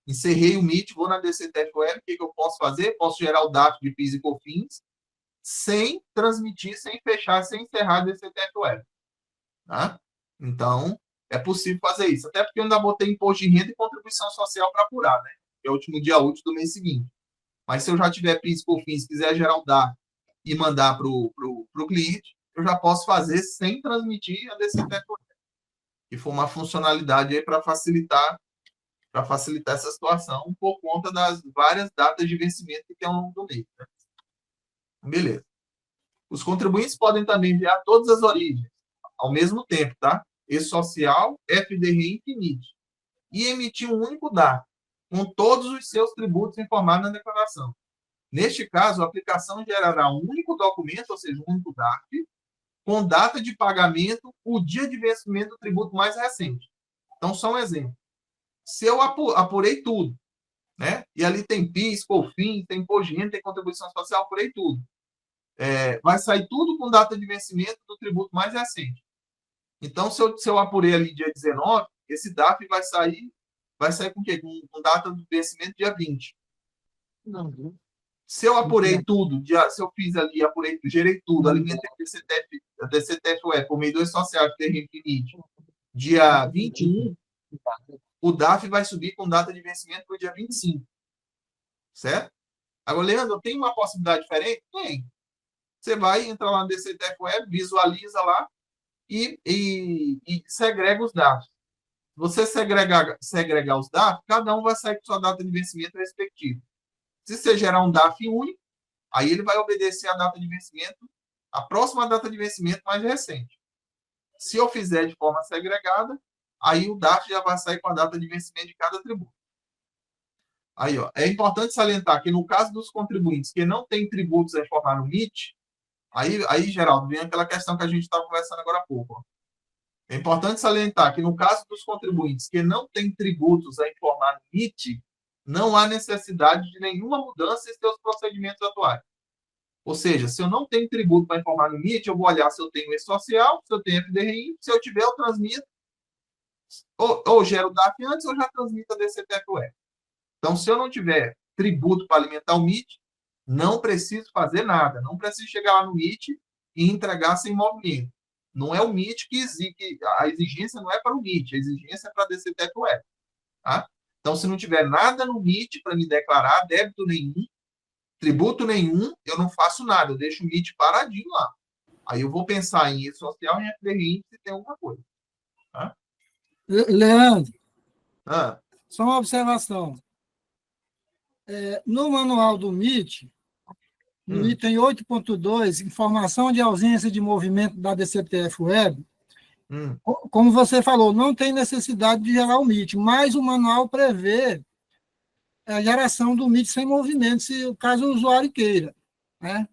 encerrei o MIT, vou na DCTF Web, o que eu posso fazer? Posso gerar o DARF de PIS e COFINS sem transmitir, sem fechar, sem encerrar a DCTF Web. Tá? Então, é possível fazer isso. Até porque eu ainda botei imposto de renda e contribuição social para apurar, né? Que é o último dia útil do mês seguinte. Mas se eu já tiver PIS e COFINS, quiser gerar o DARF e mandar para o cliente, eu já posso fazer sem transmitir a DCTF Web. Que foi uma funcionalidade aí para facilitar essa situação por conta das várias datas de vencimento que tem ao longo do mês. Né? Beleza. Os contribuintes podem também enviar todas as origens ao mesmo tempo, tá? E-Social, FDRI e FNIT. E emitir um único DARF, com todos os seus tributos informados na declaração. Neste caso, a aplicação gerará um único documento, ou seja, um único DARF, com data de pagamento, o dia de vencimento do tributo mais recente. Então, só um exemplo. Se eu apurei tudo, né? E ali tem PIS, COFINS, tem imposto de renda, tem contribuição social, apurei tudo. Vai sair tudo com data de vencimento do tributo mais recente. Então, se eu apurei ali dia 19, esse DARF vai sair com o quê? Com data de vencimento dia 20. Não. Se eu apurei tudo, se eu fiz ali, apurei, gerei tudo, alimentei a DCTF Web por meio do E-Social, FDRI, dia 21, o DARF vai subir com data de vencimento para o dia 25. Certo? Agora, Leandro, tem uma possibilidade diferente? Tem. Você vai entrar lá no DCTF Web, visualiza lá, e segrega os dados. Você segregar os dados, cada um vai sair com sua data de vencimento respectiva. Se você gerar um DAF único, aí ele vai obedecer a data de vencimento, a próxima data de vencimento mais recente. Se eu fizer de forma segregada, aí o DAF já vai sair com a data de vencimento de cada tributo. Aí, ó, é importante salientar que no caso dos contribuintes que não têm tributos a informar no MIT, aí, Geraldo, vem aquela questão que a gente estava conversando agora há pouco. Ó. É importante salientar que no caso dos contribuintes que não têm tributos a informar no MIT, não há necessidade de nenhuma mudança em seus procedimentos atuais. Ou seja, se eu não tenho tributo para informar no MIT, eu vou olhar se eu tenho E-Social, se eu tenho FDRI, se eu tiver, eu transmito, ou gero o DAF antes, ou já transmito a DCTF-UR. Então, se eu não tiver tributo para alimentar o MIT, não preciso fazer nada, não preciso chegar lá no MIT e entregar sem movimento. Não é o MIT que exige, a exigência não é para o MIT, a exigência é para a DCTF-UR. Tá? Então, se não tiver nada no MIT para me declarar, débito nenhum, tributo nenhum, eu não faço nada, eu deixo o MIT paradinho lá. Aí eu vou pensar em E-Social e em FDRI se tem alguma coisa. Tá? Leandro, só uma observação. No manual do MIT, no item 8.2, informação de ausência de movimento da DCTF Web, como você falou, não tem necessidade de gerar o MIT, mas o manual prevê a geração do MIT sem movimento, se caso o usuário queira. Né?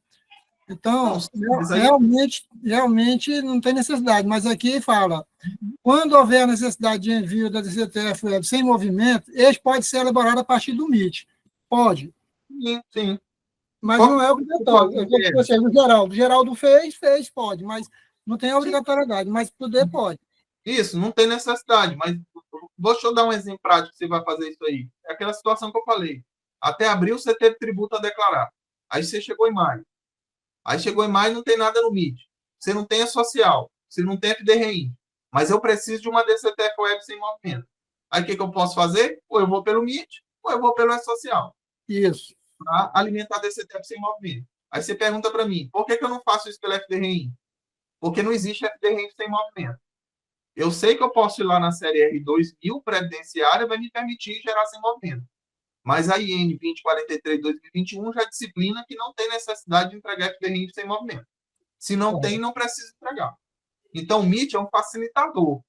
Então, realmente não tem necessidade, mas aqui fala, quando houver a necessidade de envio da DCTF Web sem movimento, este pode ser elaborado a partir do MIT. Pode. Sim. Mas não é obrigatório. O Geraldo fez, pode, mas não tem obrigatoriedade, mas poder pode. Isso, não tem necessidade, mas deixa eu dar um exemplo prático que você vai fazer isso aí. É aquela situação que eu falei. Até abril você teve tributo a declarar. Aí você chegou em maio. Aí chegou em maio não tem nada no MIT. Você não tem a social, você não tem FDRI. Mas eu preciso de uma DCTF Web sem movimento. Aí o que eu posso fazer? Ou eu vou pelo MIT, ou eu vou pelo E-Social. Isso. Para alimentar a DCTF sem movimento. Aí você pergunta para mim, por que eu não faço isso pelo FDRI? Porque não existe FDRI sem movimento. Eu sei que eu posso ir lá na série R2000, previdenciária, vai me permitir gerar sem movimento. Mas a IN 2043-2021 já disciplina que não tem necessidade de entregar FDRI sem movimento. Se não tem, não precisa entregar. Então, o MIT é um facilitador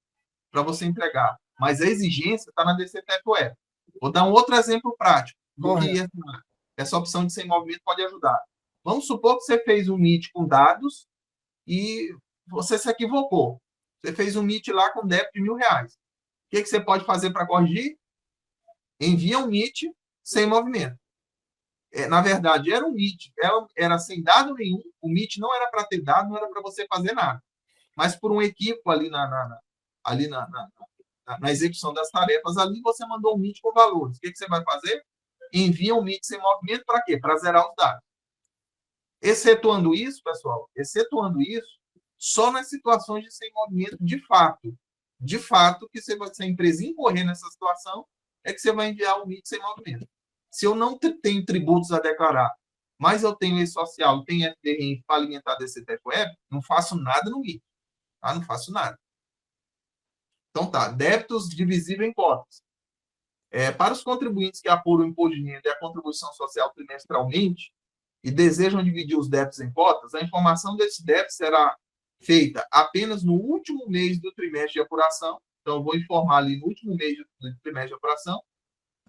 para você entregar. Mas a exigência está na DCTF-Web. Vou dar um outro exemplo prático do que essa opção de sem movimento pode ajudar. Vamos supor que você fez um MIT com dados e você se equivocou. Você fez um MIT lá com débito de R$1.000. O que você pode fazer para corrigir? Envia um MIT sem movimento. Na verdade, era um MIT, era sem dado nenhum, o MIT não era para ter dado, não era para você fazer nada. Mas por um equívoco ali na execução das tarefas, ali você mandou um MIT com valores. O que você vai fazer? Envia um MIT sem movimento para quê? Para zerar os dados. Excetuando isso, pessoal, só nas situações de sem movimento, de fato, que se a empresa incorrer nessa situação, é que você vai enviar um MIT sem movimento. Se eu não tenho tributos a declarar, mas eu tenho E-Social, tenho FDRI para alimentar a DCTF Web, não faço nada no MIT. Tá? Não faço nada. Então tá, débitos divisíveis em cotas. Para os contribuintes que apuram o imposto de renda e a contribuição social trimestralmente e desejam dividir os débitos em cotas, a informação desses débitos será feita apenas no último mês do trimestre de apuração. Então, eu vou informar ali no último mês do trimestre de apuração.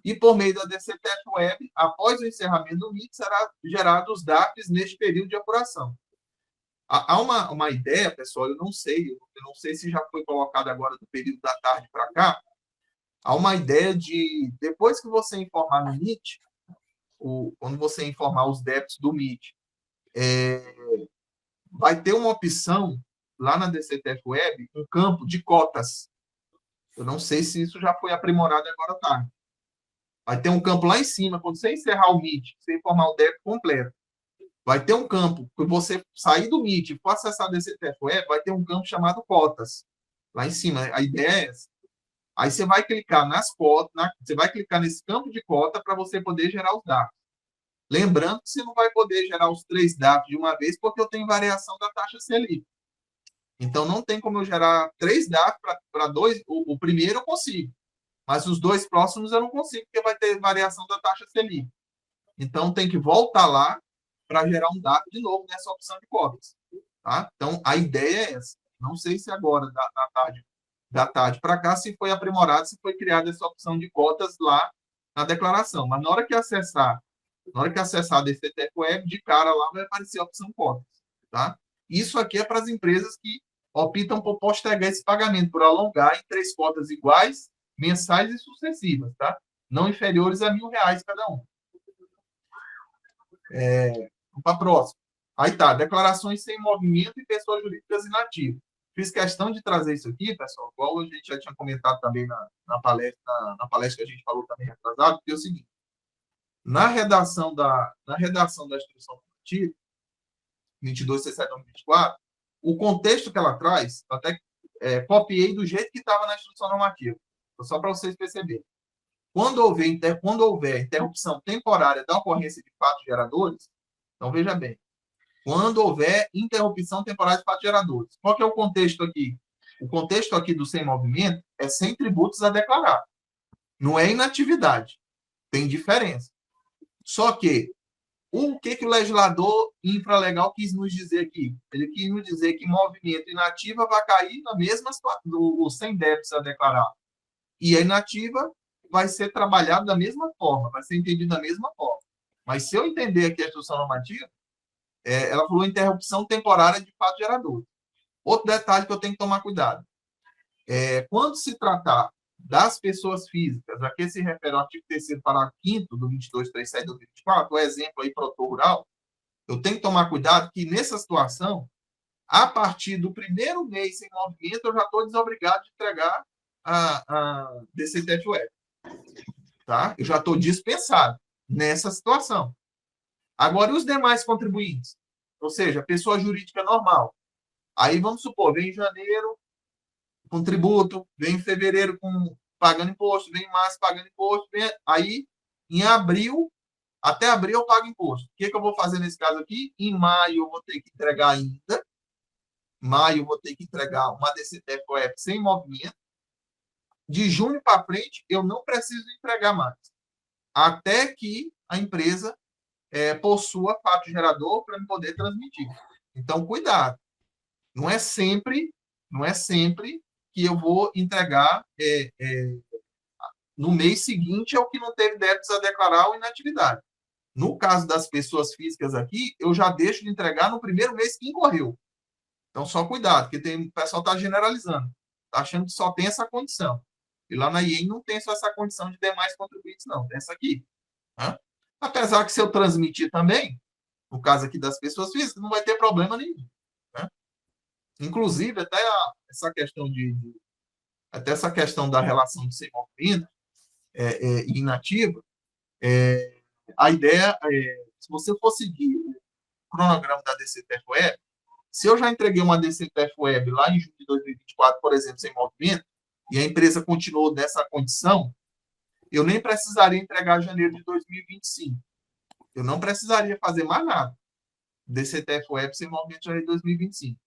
E, por meio da DCTF Web, após o encerramento do MIT, será gerado os DAPs neste período de apuração. Há uma ideia, pessoal, eu não sei se já foi colocado agora do período da tarde para cá, há uma ideia de, depois que você informar no MIT, quando você informar os débitos do MIT, vai ter uma opção lá na DCTF Web, um campo de cotas. Eu não sei se isso já foi aprimorado agora à tarde. Vai ter um campo lá em cima, quando você encerrar o MIT, você informar o débito completo, vai ter um campo, quando você sair do MIT e for acessar a DCTF Web, vai ter um campo chamado cotas. Lá em cima, a ideia é essa. Aí você vai clicar nas cotas, você vai clicar nesse campo de cota para você poder gerar os dados. Lembrando que você não vai poder gerar os 3 dados de uma vez, porque eu tenho variação da taxa Selic. Então, não tem como eu gerar 3 DARF para 2. O primeiro eu consigo, mas os 2 próximos eu não consigo, porque vai ter variação da taxa Selic. Então, tem que voltar lá para gerar um DARF de novo nessa opção de cotas. Tá? Então, a ideia é essa. Não sei se agora, da tarde para cá, se foi aprimorado, se foi criada essa opção de cotas lá na declaração. Mas na hora que acessar a DCTF Web, de cara lá vai aparecer a opção cotas. Tá? Isso aqui é para as empresas que optam por postergar esse pagamento, por alongar em 3 cotas iguais, mensais e sucessivas, tá? Não inferiores a R$1.000 cada um. Vamos para a próxima. Aí tá, declarações sem movimento e pessoas jurídicas inativas. Fiz questão de trazer isso aqui, pessoal, igual a gente já tinha comentado também na palestra que a gente falou também atrasado, que é o seguinte: na redação da instrução normativa 22/67/2024, o contexto que ela traz, até copiei do jeito que estava na instrução normativa, só para vocês perceberem. Quando houver interrupção temporária da ocorrência de fatos geradores, então veja bem, quando houver interrupção temporária de fatos geradores, qual que é o contexto aqui? O contexto aqui do sem movimento é sem tributos a declarar. Não é inatividade. Tem diferença. Só que o que o legislador infralegal quis nos dizer aqui? Ele quis nos dizer que movimento inativa vai cair na mesma situação, o sem débitos a declarar. E a inativa vai ser trabalhado da mesma forma, vai ser entendido da mesma forma. Mas se eu entender aqui a instrução normativa, ela falou interrupção temporária de fato gerador. Outro detalhe que eu tenho que tomar cuidado. Quando se tratar das pessoas físicas, a que se refere ao artigo 3º, parágrafo 5º do 22/37/2024, o exemplo aí produtor rural, eu tenho que tomar cuidado que, nessa situação, a partir do primeiro mês sem movimento, eu já estou desobrigado de entregar a DCTF Web. Tá? Eu já estou dispensado nessa situação. Agora, e os demais contribuintes? Ou seja, pessoa jurídica normal. Aí, vamos supor, vem em janeiro com tributo, vem em fevereiro pagando imposto, vem em março pagando imposto, aí, em abril, até abril eu pago imposto. O que eu vou fazer nesse caso aqui? Em maio eu vou ter que entregar ainda. Maio eu vou ter que entregar uma DCTF Web sem movimento. De junho para frente, eu não preciso entregar mais. Até que a empresa possua fato gerador para me poder transmitir. Então, cuidado. Não é sempre que eu vou entregar no mês seguinte ao que não teve débitos a declarar ou inatividade. No caso das pessoas físicas aqui, eu já deixo de entregar no primeiro mês que incorreu. Então, só cuidado, porque o pessoal está generalizando. Está achando que só tem essa condição. E lá na IEM não tem só essa condição de demais contribuintes, não. Tem essa aqui. Né? Apesar que se eu transmitir também, no caso aqui das pessoas físicas, não vai ter problema nenhum. Né? Inclusive, até essa questão da relação de sem movimento e inativa, a ideia se você for seguir o cronograma da DCTF Web, se eu já entreguei uma DCTF Web lá em junho de 2024, por exemplo, sem movimento, e a empresa continuou nessa condição, eu nem precisaria entregar em janeiro de 2025. Eu não precisaria fazer mais nada. DCTF Web sem movimento de janeiro de 2025.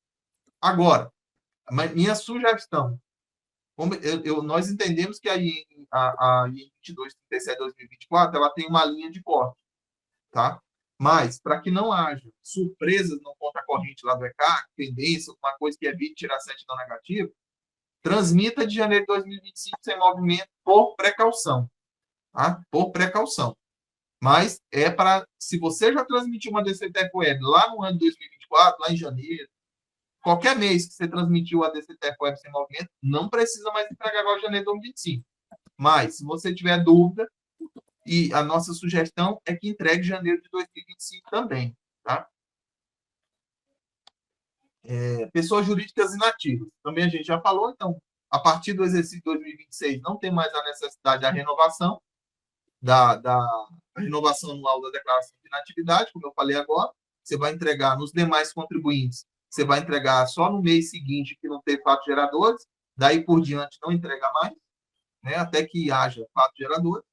Agora, minha sugestão, nós entendemos que a IEM 22/37/2024, ela tem uma linha de corte, tá? Mas, para que não haja surpresas no conta corrente lá do ECAC, pendência, alguma coisa que evite tirar certidão negativa, transmita de janeiro de 2025 sem movimento por precaução. Tá? Por precaução. Mas se você já transmitiu uma DCTF Web lá no ano de 2024, lá em janeiro, qualquer mês que você transmitiu a DCTF Web sem movimento, não precisa mais entregar agora em janeiro de 2025. Mas, se você tiver dúvida, e a nossa sugestão é que entregue em janeiro de 2025 também. Tá? Pessoas jurídicas inativas. Também a gente já falou, então, a partir do exercício de 2026, não tem mais a necessidade da renovação, da renovação anual da declaração de inatividade, como eu falei agora. Você vai entregar nos demais contribuintes, você vai entregar só no mês seguinte que não teve fatos geradores, daí por diante não entrega mais, né, até que haja fatos geradores.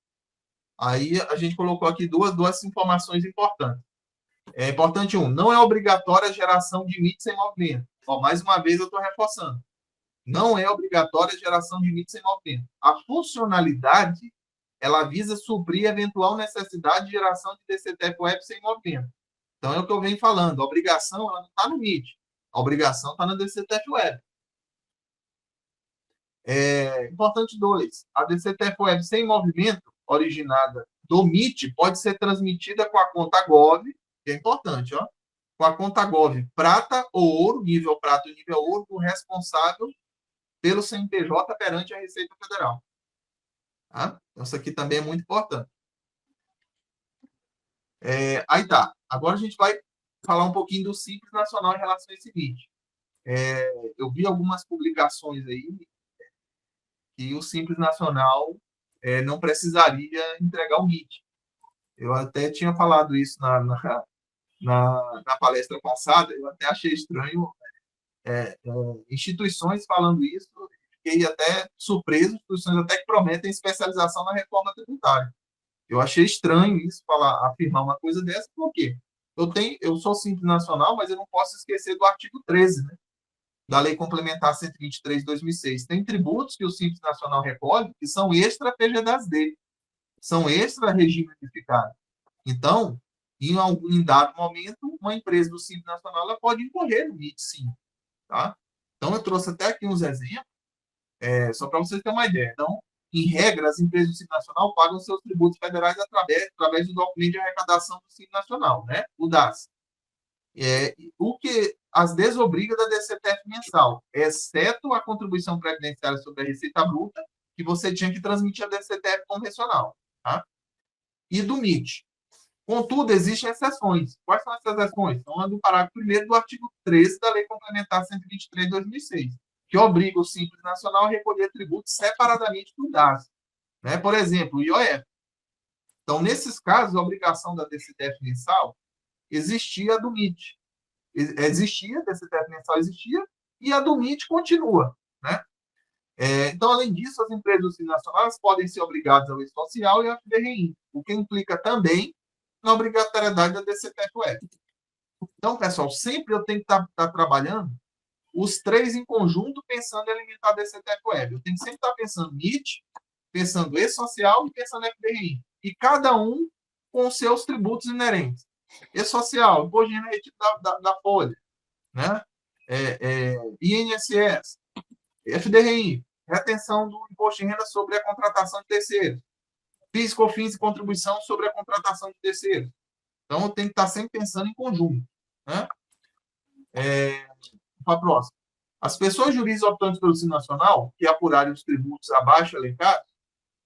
Aí a gente colocou aqui duas informações importantes. Importante não é obrigatória a geração de MIT sem movimento. Ó, mais uma vez eu estou reforçando. Não é obrigatória a geração de MIT sem movimento. A funcionalidade, ela visa suprir eventual necessidade de geração de DCTF-Web sem movimento. Então, é o que eu venho falando. A obrigação, ela não está no MIT. A obrigação está na DCTF-Web. Importante 2. A DCTF-Web sem movimento, originada do MIT, pode ser transmitida com a conta Gov, que é importante, ó, com a conta Gov prata ou ouro, nível prata ou nível ouro, do responsável pelo CNPJ perante a Receita Federal. Tá? Então, isso aqui também é muito importante. Aí tá. Agora a gente vai falar um pouquinho do Simples Nacional em relação a esse MIT. Eu vi algumas publicações aí que o Simples Nacional não precisaria entregar o MIT. Eu até tinha falado isso na palestra passada, eu até achei estranho instituições falando isso, fiquei até surpreso, instituições até que prometem especialização na reforma tributária. Eu achei estranho isso, afirmar uma coisa dessa, porque eu sou Simples Nacional, mas eu não posso esquecer do artigo 13, né, da Lei Complementar 123 de 2006. Tem tributos que o Simples Nacional recolhe que são extra-PGDAS-D, são extra-regime unificado. Então, em dado momento, uma empresa do Simples Nacional ela pode incorrer no MIT, sim. Tá? Então, eu trouxe até aqui uns exemplos, só para vocês terem uma ideia. Então, em regra, as empresas do Simples Nacional pagam seus tributos federais através do documento de arrecadação do Simples Nacional, né? O DAS. O que as desobriga da DCTF mensal, exceto a contribuição previdenciária sobre a receita bruta, que você tinha que transmitir a DCTF convencional. Tá? E do MIT. Contudo, existem exceções. Quais são essas exceções? São do parágrafo 1º do artigo 13 da Lei Complementar 123 de 2006, que obriga o Simples Nacional a recolher tributos separadamente do DAS. Né? Por exemplo, o IOF. Então, nesses casos, a obrigação da DCTF mensal existia a do MIT. Existia, a DCTF mensal existia, e a do MIT continua. Né? Então, além disso, as empresas do Simples Nacional podem ser obrigadas ao E-Social e ao FDRI, o que implica também na obrigatoriedade da DCTF-Web. Então, pessoal, sempre eu tenho que estar trabalhando os três em conjunto, pensando em alimentar a DCTF-Web. Eu tenho que sempre estar pensando MIT, pensando E-Social e pensando FDRI. E cada um com seus tributos inerentes. E-Social, imposto de renda retido da folha, né? INSS, FDRI, retenção do imposto de renda sobre a contratação de terceiros. PIS, COFINS e contribuição sobre a contratação de terceiros. Então, eu tenho que estar sempre pensando em conjunto. Né? Para a próxima. As pessoas jurídicas optantes pelo Simples Nacional, que apurarem os tributos abaixo elencados,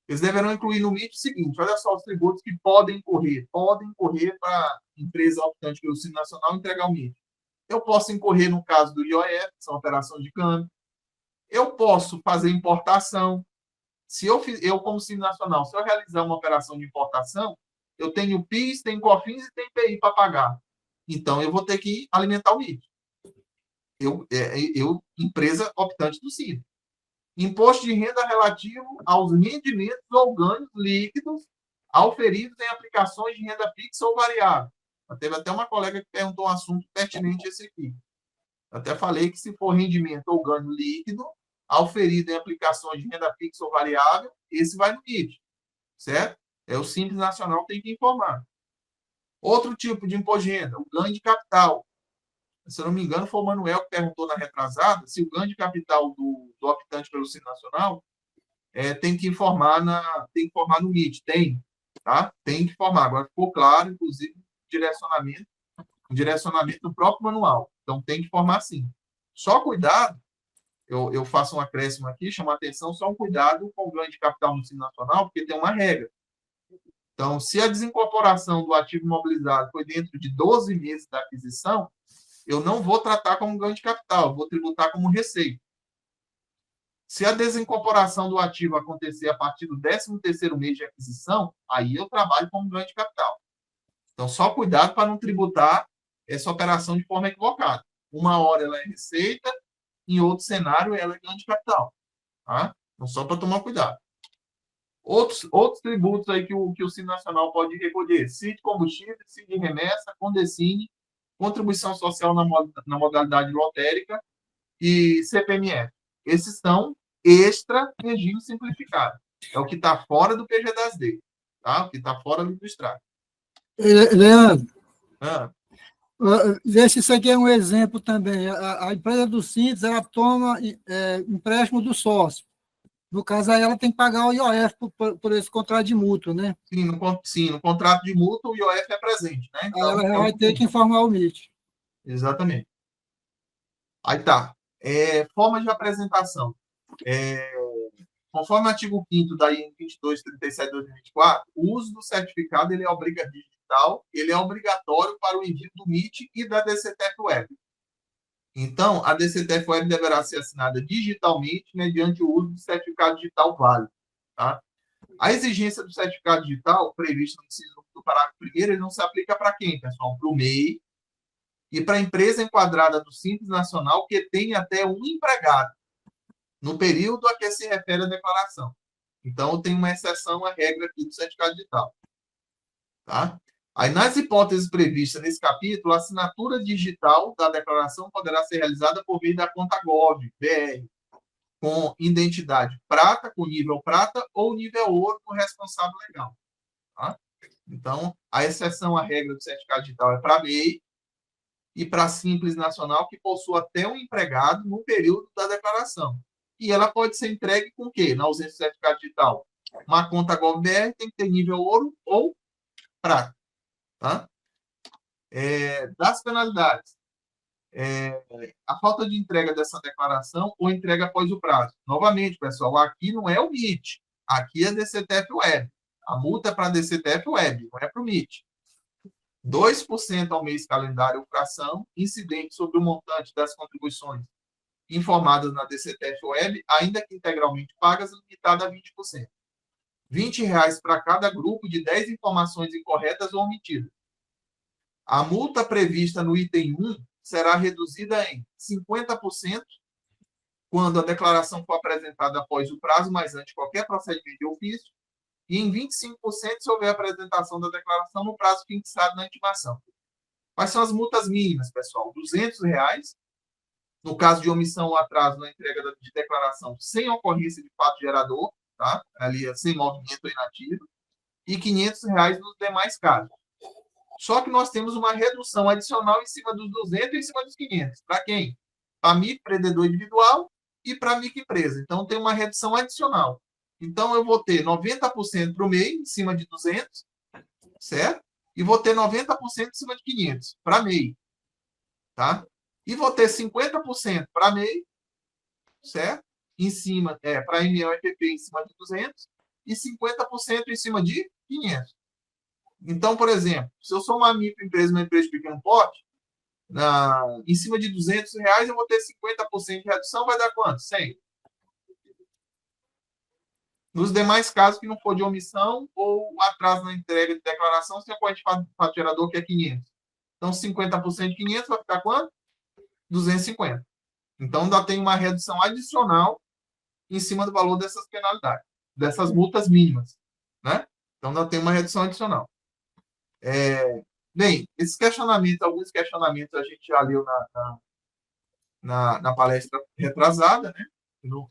eles deverão incluir no MIT o seguinte: olha só os tributos que podem correr para a empresa optante pelo Simples Nacional entregar o MIT. Eu posso incorrer no caso do IOF, que são operações de câmbio. Eu posso fazer importação. Se eu como Simples Nacional, se eu realizar uma operação de importação, eu tenho PIS, tenho COFINS e tenho IPI para pagar. Então, eu vou ter que alimentar o MIT. Empresa optante do Simples. Imposto de renda relativo aos rendimentos ou ganhos líquidos auferidos em aplicações de renda fixa ou variável. Teve até uma colega que perguntou um assunto pertinente esse aqui. Eu até falei que se for rendimento ou ganho líquido, auferido em aplicações de renda fixa ou variável, esse vai no MIT, certo? O Simples Nacional tem que informar. Outro tipo de imposto de renda, o ganho de capital. Se eu não me engano, foi o Manuel que perguntou na retrasada se o ganho de capital do optante pelo Simples Nacional tem que informar no MIT. Tem, tá? Tem que informar. Agora ficou claro, inclusive, direcionamento do próprio manual. Então, tem que informar sim. Só cuidado, eu faço um acréscimo aqui, chamo a atenção, só um cuidado com o ganho de capital no Simples Nacional, porque tem uma regra. Então, se a desincorporação do ativo imobilizado foi dentro de 12 meses da aquisição, eu não vou tratar como ganho de capital, eu vou tributar como receita. Se a desincorporação do ativo acontecer a partir do 13º mês de aquisição, aí eu trabalho como ganho de capital. Então, só cuidado para não tributar essa operação de forma equivocada. Uma hora ela é receita, em outro cenário ela é ganho de capital. Tá? Então, só para tomar cuidado. Outros tributos aí que o Simples Nacional pode recolher: CID combustível, CID remessa, Condecine, contribuição social na modalidade lotérica e CPMF. Esses são extra regime simplificado. É o que está fora do PG das D, tá? O que está fora do extrato. Leandro, Ah, vê se isso aqui é um exemplo também. A empresa do Simples, ela toma empréstimo do sócio. No caso, aí ela tem que pagar o IOF por esse contrato de mútuo, né? sim, no contrato de mútuo o IOF é presente, né? Aí Então, ela vai ter que informar o MIT. exatamente. Aí tá. Forma de apresentação. Conforme o artigo 5º da IN 2237/2024, o uso do certificado ele é digital, ele é obrigatório para o envio do MIT e da DCTF Web. Então, a DCTF Web deverá ser assinada digitalmente mediante o uso do certificado digital válido. Tá? A exigência do certificado digital, prevista no inciso do parágrafo 1º, ele não se aplica para quem, pessoal? Para o MEI e para a empresa enquadrada do Simples Nacional que tem até um empregado no período a que se refere a declaração. Então, tem uma exceção à regra aqui do certificado digital. Tá? Aí, nas hipóteses previstas nesse capítulo, a assinatura digital da declaração poderá ser realizada por meio da conta Gov.br, com identidade prata, com nível prata, ou nível ouro do responsável legal. Tá? Então, a exceção à regra do certificado digital é para MEI e para Simples Nacional, que possua até um empregado no período da declaração. E ela pode ser entregue com o quê? Na ausência do certificado digital. Uma conta Gov.br tem que ter nível ouro ou prata. Tá? Das penalidades. A falta de entrega dessa declaração ou entrega após o prazo. Novamente, pessoal, aqui não é o MIT. Aqui é a DCTF Web. A multa é para a DCTF Web, não é para o MIT. 2% ao mês calendário ou fração, incidente sobre o montante das contribuições informadas na DCTF Web, ainda que integralmente pagas, limitada a 20%. R$20 para cada grupo de 10 informações incorretas ou omitidas. A multa prevista no item 1 será reduzida em 50% quando a declaração for apresentada após o prazo, mas antes de qualquer procedimento de ofício, e em 25% se houver apresentação da declaração no prazo fixado na intimação. Quais são as multas mínimas, pessoal? R$200, no caso de omissão ou atraso na entrega de declaração sem ocorrência de fato gerador, tá? Ali é sem movimento inativo, e R$500 nos demais casos. Só que nós temos uma redução adicional em cima dos 200 e em cima dos 500. Para quem? Para microempreendedor individual e para microempresa. Então, tem uma redução adicional. Então, eu vou ter 90% para o MEI, em cima de 200, certo? E vou ter 90% em cima de 500, para MEI. Tá? E vou ter 50% para MEI, certo? Em cima, para MEI e PP em cima de 200, e 50% em cima de 500. Então, por exemplo, se eu sou uma microempresa, uma empresa de pequeno porte, em cima de R$200, eu vou ter 50% de redução, vai dar quanto? 100. Nos demais casos que não for de omissão ou atraso na entrega de declaração, se ocorre de fato gerador, que é 500. Então, 50% de 500 vai ficar quanto? 250. Então, ainda tem uma redução adicional em cima do valor dessas penalidades, dessas multas mínimas. Né? Então, ainda tem uma redução adicional. Bem, esses questionamentos, alguns questionamentos a gente já leu na palestra retrasada, né?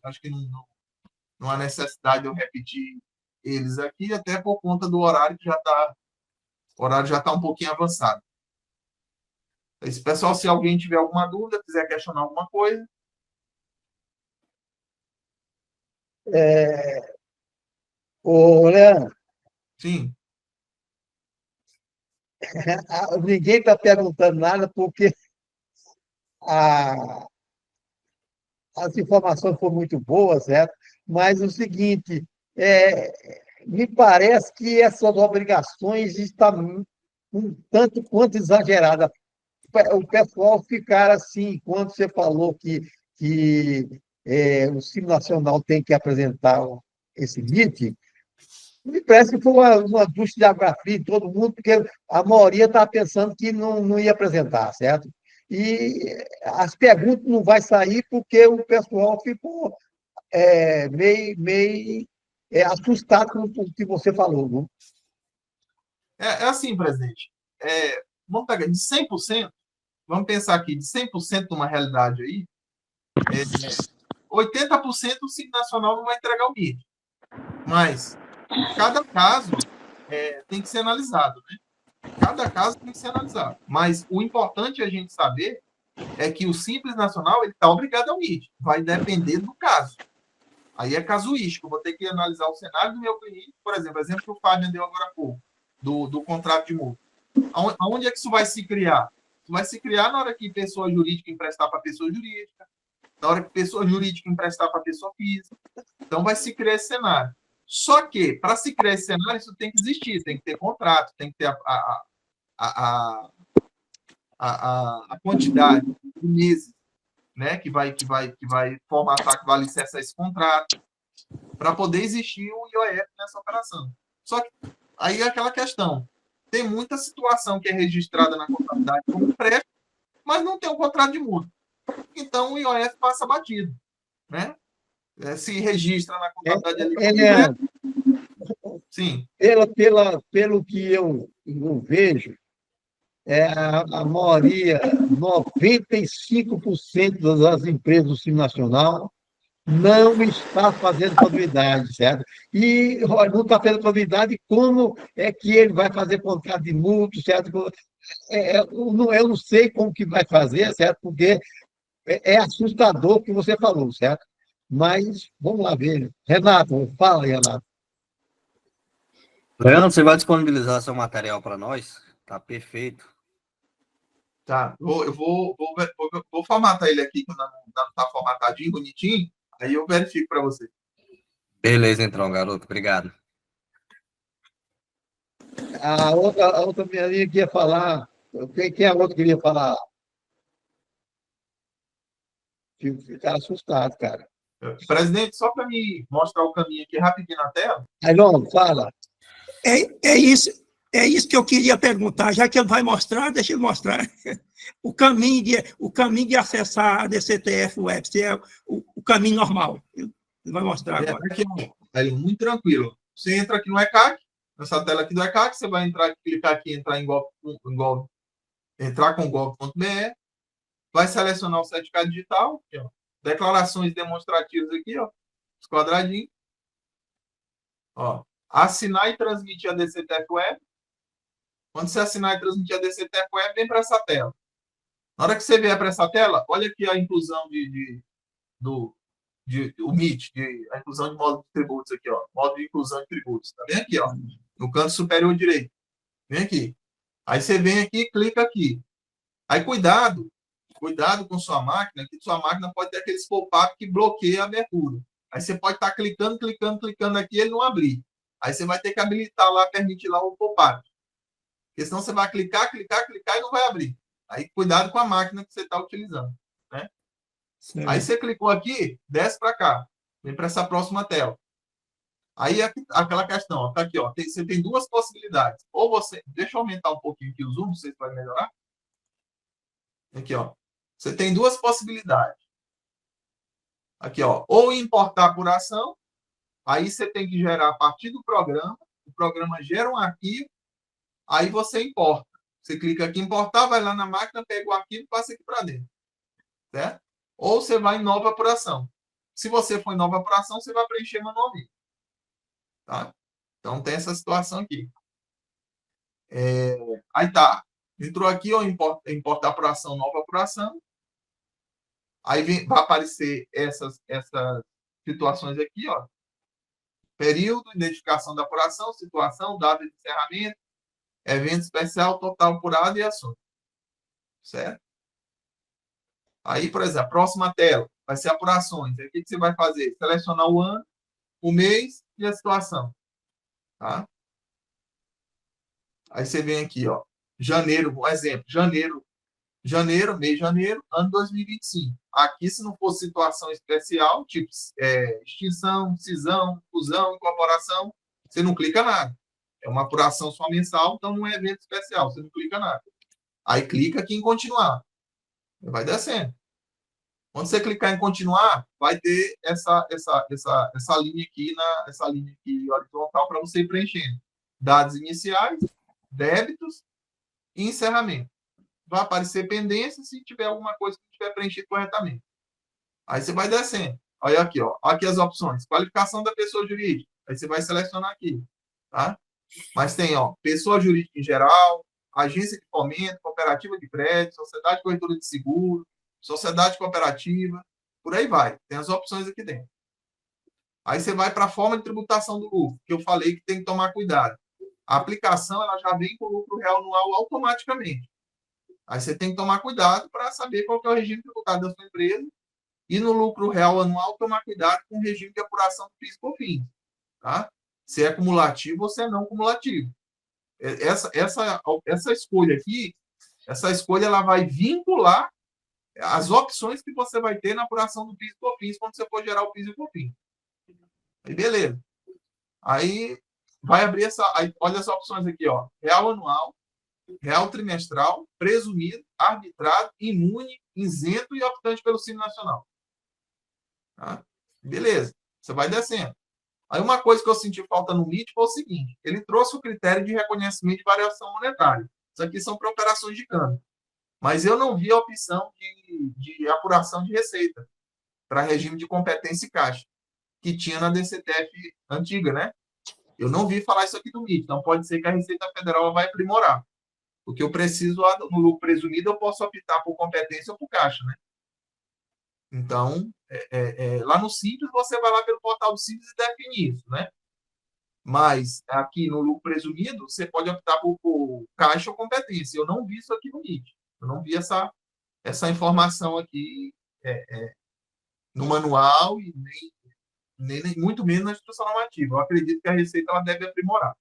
Acho que não há necessidade de eu repetir eles aqui, até por conta do horário que o horário já está um pouquinho avançado. Esse pessoal, se alguém tiver alguma dúvida, quiser questionar alguma coisa. Ô, Leandro, Sim. ninguém está perguntando nada porque a- as informações foram muito boas, certo? Mas o seguinte, me parece que essas obrigações estão um tanto quanto exageradas. O pessoal ficar assim, quando você falou que o Simples Nacional tem que apresentar esse MIT, me parece que foi uma ducha de água fria em todo mundo, porque a maioria estava pensando que não ia apresentar, certo? E as perguntas não vão sair porque o pessoal ficou meio assustado com o que você falou. Não? É assim, presidente. Vamos pegar de 100%, vamos pensar aqui, de 100% numa realidade aí, 80% o Simples Nacional não vai entregar o MIT. Mas cada caso tem que ser analisado, né? Cada caso tem que ser analisado. Mas o importante é a gente saber é que o Simples Nacional ele está obrigado ao MIT. Vai depender do caso. Aí é casuístico. Eu vou ter que analisar o cenário do meu cliente. Por exemplo que o Fábio deu agora há pouco, do contrato de multa. Aonde é que isso vai se criar? Isso vai se criar na hora que pessoa jurídica emprestar para pessoa jurídica, na hora que pessoa jurídica emprestar para pessoa física. Então, vai se criar esse cenário. Só que, para se criar esse cenário, isso tem que existir, tem que ter contrato, tem que ter a quantidade de meses, né, que vai formatar, que vai alicerçar esse contrato, para poder existir o IOF nessa operação. Só que aí é aquela questão. Tem muita situação que é registrada na contabilidade como empréstimo, mas não tem um contrato de multa. Então, o IOF passa batido, né? Se registra na contabilidade ali. Sim. Pelo que eu vejo, a maioria, 95% das empresas do Simples Nacional não está fazendo contabilidade, certo? E não está fazendo contabilidade, como é que ele vai fazer contrato de multa, certo? Eu não sei como que vai fazer, certo? Porque é assustador o que você falou, certo? Mas vamos lá ver. Renato, fala aí, Renato. Leandro, você vai disponibilizar seu material para nós? Tá perfeito. Tá, eu vou formatar ele aqui, que não está formatadinho, bonitinho, aí eu verifico para você. Beleza, então, garoto. Obrigado. A outra minha linha que ia falar. Quem é a outra que queria falar? Ficar assustado, cara. Presidente, só para me mostrar o caminho aqui rapidinho na tela. Aí, não, fala. É isso que eu queria perguntar. Já que ele vai mostrar, deixa ele mostrar. O caminho de acessar a DCTF Web, se é o caminho normal. Ele vai mostrar agora. Aqui, aí, muito tranquilo. Você entra aqui no ECAC, nessa tela aqui do ECAC, você vai clicar aqui, entrar em Gov, entrar com gov.br, vai selecionar o certificado digital, aqui, ó, declarações demonstrativas aqui, ó, os quadradinhos. Ó, assinar e transmitir a DCTF Web. Quando você assinar e transmitir a DCTF Web, vem para essa tela. Na hora que você vier para essa tela, olha aqui a inclusão o MIT, a inclusão de módulo de tributos aqui, ó. Módulo de inclusão de tributos. Tá bem aqui, ó. No canto superior direito. Vem aqui. Aí você vem aqui e clica aqui. Aí cuidado com sua máquina, que sua máquina pode ter aqueles pop-up que bloqueia a abertura. Aí você pode estar clicando aqui e ele não abrir. Aí você vai ter que habilitar lá, permitir lá o pop-up. Porque senão você vai clicar e não vai abrir. Aí cuidado com a máquina que você está utilizando, né? Sim. Aí você clicou aqui, desce para cá, vem para essa próxima tela. Aí aquela questão, ó, tá aqui, ó, você tem duas possibilidades. Ou você, deixa eu aumentar um pouquinho aqui o zoom, não sei se vai melhorar. Aqui, ó, você tem duas possibilidades. Aqui, ó, ou importar por ação, aí você tem que gerar a partir do programa, o programa gera um arquivo, aí você importa. Você clica aqui em importar, vai lá na máquina, pega o arquivo e passa aqui para dentro. Certo? Ou você vai em nova apuração. Se você for em nova apuração, você vai preencher manualmente. Tá? Então, tem essa situação aqui. Aí tá. Entrou aqui, ó, importar apuração, nova apuração. Aí vai aparecer essas situações aqui, ó. Período, identificação da apuração, situação, data de encerramento, evento especial, total apurado e ações. Certo? Aí, por exemplo, a próxima tela vai ser apurações. Aí, o que você vai fazer? Selecionar o ano, o mês e a situação. Tá? Aí você vem aqui, ó. Janeiro, um exemplo. Mês de janeiro, ano 2025. Aqui, se não for situação especial, tipo extinção, cisão, fusão, incorporação, você não clica nada. É uma apuração só mensal, então não é evento especial, você não clica nada. Aí clica aqui em continuar. Vai descendo. Quando você clicar em continuar, vai ter essa linha aqui, essa linha aqui horizontal para você ir preenchendo. Dados iniciais, débitos e encerramento. Vai aparecer pendência se tiver alguma coisa que tiver preenchido corretamente. Aí você vai descendo. Olha aqui, ó. Aqui as opções. Qualificação da pessoa jurídica. Aí você vai selecionar aqui, tá? Mas tem, ó, pessoa jurídica em geral, agência de fomento, cooperativa de crédito, sociedade corretora de seguro, sociedade cooperativa, por aí vai. Tem as opções aqui dentro. Aí você vai para a forma de tributação do lucro, que eu falei que tem que tomar cuidado. A aplicação ela já vem com o lucro real anual automaticamente. Aí você tem que tomar cuidado para saber qual que é o regime tributário da sua empresa e no lucro real anual tomar cuidado com o regime de apuração do PIS e COFINS, tá? Se é cumulativo ou se é não cumulativo. Essa escolha aqui, essa escolha ela vai vincular as opções que você vai ter na apuração do PIS e COFINS quando você for gerar o PIS e COFINS. Aí, beleza. Aí, vai abrir aí, olha as opções aqui, ó. Real anual, real trimestral, presumido, arbitrado, imune, isento e optante pelo Simples Nacional. Tá? Beleza. Você vai descendo. Aí, uma coisa que eu senti falta no MIT foi o seguinte: ele trouxe o critério de reconhecimento de variação monetária. Isso aqui são para operações de câmbio. Mas eu não vi a opção de apuração de receita para regime de competência e caixa, que tinha na DCTF antiga, né? Eu não vi falar isso aqui do MIT, então pode ser que a Receita Federal vai aprimorar. Porque eu preciso, no lucro presumido, eu posso optar por competência ou por caixa, né? Então, lá no Simples, você vai lá pelo portal do Simples e define isso, né? Mas aqui no lucro presumido, você pode optar por caixa ou competência. Eu não vi isso aqui no MIT. Eu não vi essa informação aqui no manual e nem muito menos na instrução normativa. Eu acredito que a Receita ela deve aprimorar.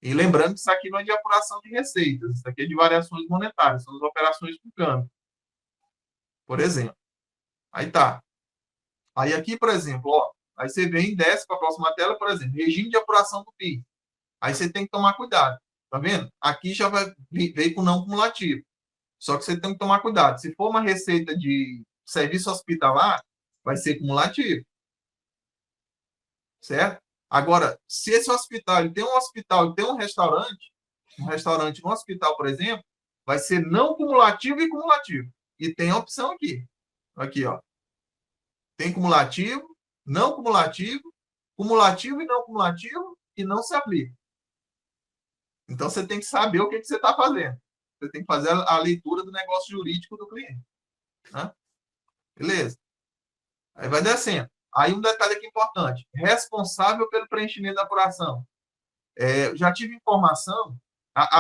E lembrando que isso aqui não é de apuração de receitas, isso aqui é de variações monetárias, são as operações com câmbio, por exemplo. Aí tá. Aí aqui, por exemplo, ó, aí você vem e desce para a próxima tela, por exemplo, regime de apuração do PIS. Aí você tem que tomar cuidado, tá vendo? Aqui já veio com não cumulativo. Só que você tem que tomar cuidado. Se for uma receita de serviço hospitalar, vai ser cumulativo. Certo? Agora, se esse hospital ele tem um hospital e tem um restaurante no hospital, por exemplo, vai ser não cumulativo e cumulativo. E tem a opção aqui. Aqui, ó. Tem cumulativo, não cumulativo, cumulativo e não se aplica. Então, você tem que saber o que você está fazendo. Você tem que fazer a leitura do negócio jurídico do cliente. Né? Beleza? Aí vai descendo. Aí um detalhe aqui importante. Responsável pelo preenchimento da apuração. Já tive informação...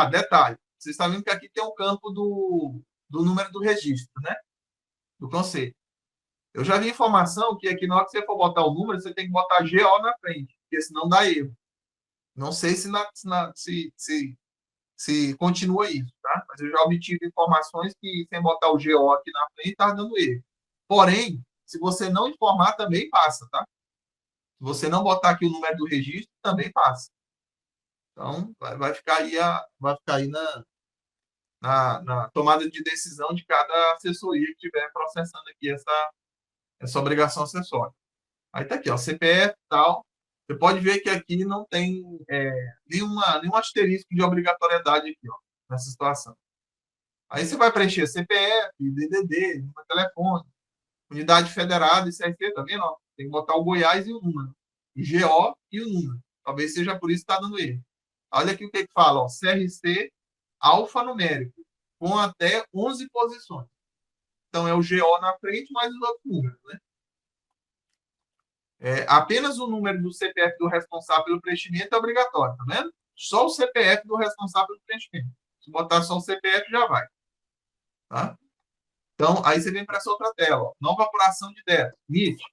detalhe. Vocês estão vendo que aqui tem um campo do número do registro, né? Do conceito. Eu já vi informação que aqui na hora que você for botar o número, você tem que botar GO na frente, porque senão dá erro. Não sei se continua isso, tá? Mas eu já obtive informações que sem botar o GO aqui na frente está dando erro. Porém, se você não informar, também passa, tá? Se você não botar aqui o número do registro, também passa. Então, vai ficar aí na tomada de decisão de cada assessoria que estiver processando aqui essa obrigação acessória. Aí tá aqui, ó, CPF e tal. Você pode ver que aqui não tem nenhum asterisco de obrigatoriedade aqui, ó, nessa situação. Aí você vai preencher CPF, DDD, número de telefone, unidade federada, isso aí, tá vendo? Ó? Tem que botar o Goiás e o número. O GO e o número. Talvez seja por isso que está dando erro. Olha aqui o que fala, ó, CRC alfanumérico, com até 11 posições. Então, é o GO na frente, mais os outros números, né? Apenas o número do CPF do responsável pelo preenchimento é obrigatório, tá vendo? Só o CPF do responsável pelo preenchimento. Se botar só o CPF, já vai. Tá? Então, aí você vem para essa outra tela, ó, nova apuração de débito, MIT.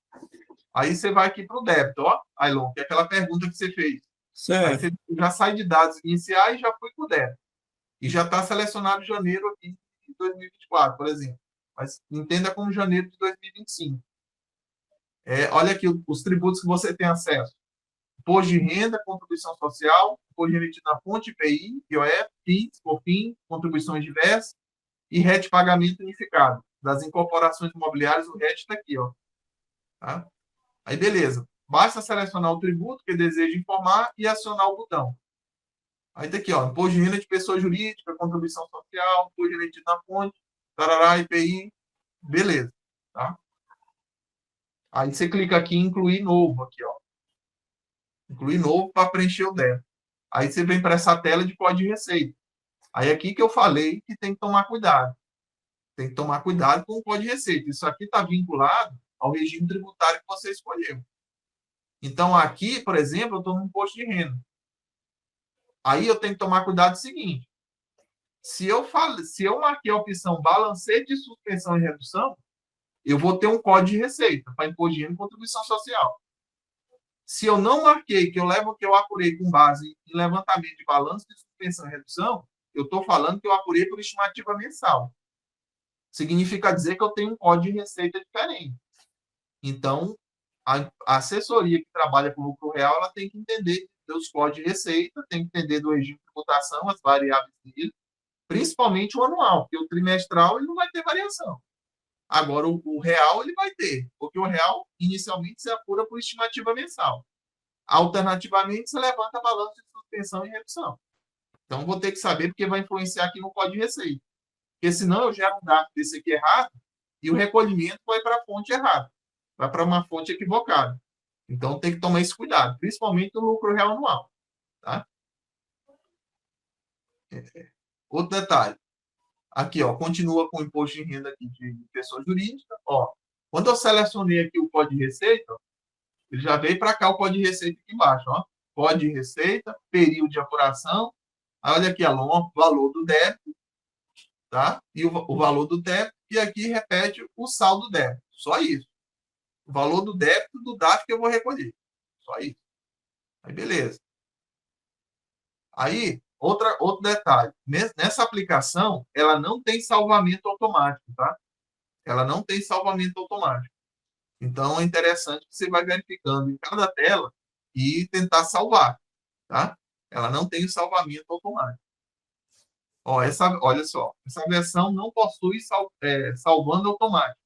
Aí você vai aqui para o débito, ó, Ailon, que é aquela pergunta que você fez. Certo. Aí você já sai de dados iniciais e já foi para o débito. E já está selecionado janeiro aqui de 2024, por exemplo. Mas entenda como janeiro de 2025. Olha aqui os tributos que você tem acesso. Imposto de renda, contribuição social, imposto de renda na fonte, IPI, IOF, PIS, COFINS, contribuições diversas e RET pagamento unificado. Das incorporações imobiliárias, o RET está aqui, ó. Tá? Aí, beleza. Basta selecionar o tributo que deseja informar e acionar o botão. Aí tá aqui, ó, imposto de renda de pessoa jurídica, contribuição social, imposto de renda na fonte, tarará, IPI, beleza, tá? Aí você clica aqui em incluir novo, aqui, ó. Incluir novo para preencher o débito. Aí você vem para essa tela de código de receita. Aí aqui que eu falei que tem que tomar cuidado. Tem que tomar cuidado com o código de receita. Isso aqui está vinculado ao regime tributário que você escolheu. Então, aqui, por exemplo, eu estou no imposto de renda. Aí eu tenho que tomar cuidado do seguinte. Se eu marquei a opção balancete de suspensão e redução, eu vou ter um código de receita para imposto de renda e contribuição social. Se eu não marquei, que eu apurei com base em levantamento de balanço de suspensão e redução, eu estou falando que eu apurei por estimativa mensal. Significa dizer que eu tenho um código de receita diferente. Então, a assessoria que trabalha com lucro real, ela tem que entender dos códigos de receita, tem que entender do regime de tributação, as variáveis dele, principalmente o anual, porque o trimestral ele não vai ter variação. Agora, o real ele vai ter, porque o real, inicialmente, se apura por estimativa mensal. Alternativamente, você levanta balanço de suspensão e redução. Então, vou ter que saber, porque vai influenciar aqui no código de receita. Porque senão eu gero um dado desse aqui errado e o recolhimento vai para a fonte errada. Vai para uma fonte equivocada. Então, tem que tomar esse cuidado, principalmente no lucro real anual. Tá? Outro detalhe. Aqui, ó, continua com o imposto de renda aqui de pessoa jurídica. Ó, quando eu selecionei aqui o código de receita, ó, ele já veio para cá o código de receita aqui embaixo. Ó. Código de receita, período de apuração. Aí, olha aqui, o valor do débito. Tá? E o valor do débito. E aqui repete o saldo do débito. Só isso. O valor do débito do DARF que eu vou recolher. Só isso. Aí, beleza. Aí, outro detalhe. Nessa aplicação, ela não tem salvamento automático, tá? Ela não tem salvamento automático. Então, é interessante que você vai verificando em cada tela e tentar salvar, tá? Ela não tem salvamento automático. Ó, olha só, essa versão não possui salvando automático.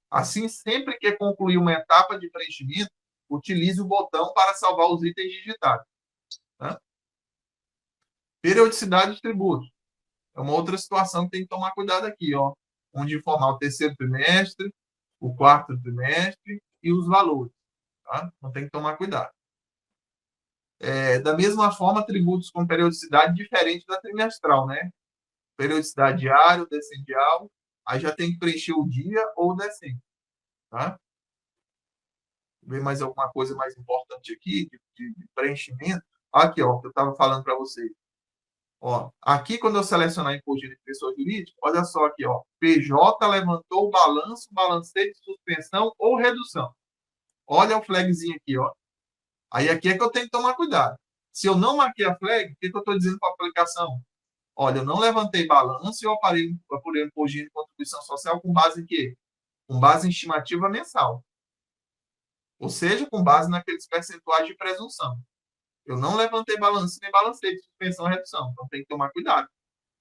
Assim, sempre que concluir uma etapa de preenchimento, utilize o botão para salvar os itens digitados. Tá? Periodicidade de tributos. É uma outra situação que tem que tomar cuidado aqui, ó, onde informar o terceiro trimestre, o quarto trimestre e os valores. Tá? Então, tem que tomar cuidado. Da mesma forma, tributos com periodicidade diferente da trimestral, né? Periodicidade diária, descendial, aí já tem que preencher o dia ou o decente. Tá? Ver mais alguma coisa mais importante aqui, de preenchimento. Aqui, ó, que eu estava falando para vocês. Ó, aqui, quando eu selecionar imposto de pessoa jurídica, olha só aqui, ó, PJ levantou o balanço, balancete de suspensão ou redução. Olha o flagzinho aqui, ó. Aí aqui é que eu tenho que tomar cuidado. Se eu não marquei a flag, o que eu estou dizendo para a aplicação? Olha, eu não levantei balanço e eu apurei o imposto de contribuição social com base em quê? Com base em estimativa mensal. Ou seja, com base naqueles percentuais de presunção. Eu não levantei balanço nem balancei de suspensão e redução. Então, tem que tomar cuidado.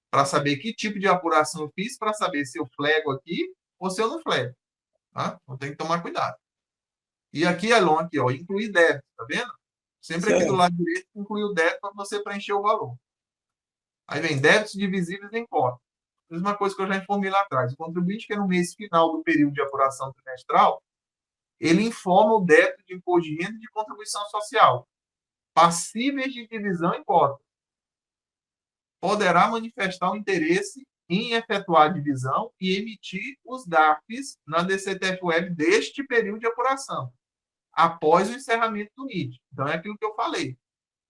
Para saber que tipo de apuração eu fiz, para saber se eu flego aqui ou se eu não flego. Tá? Então, tem que tomar cuidado. E aqui, Elon, aqui, ó, incluir débito, tá vendo? Sempre aqui do lado direito, incluir o débito para você preencher o valor. Aí vem débitos divisíveis em cota. Mesma coisa que eu já informei lá atrás. O contribuinte que é no mês final do período de apuração trimestral, ele informa o débito de imposto de renda e de contribuição social, passíveis de divisão em cota. Poderá manifestar o interesse em efetuar a divisão e emitir os DARFs na DCTF-Web deste período de apuração, após o encerramento do NIT. Então, é aquilo que eu falei.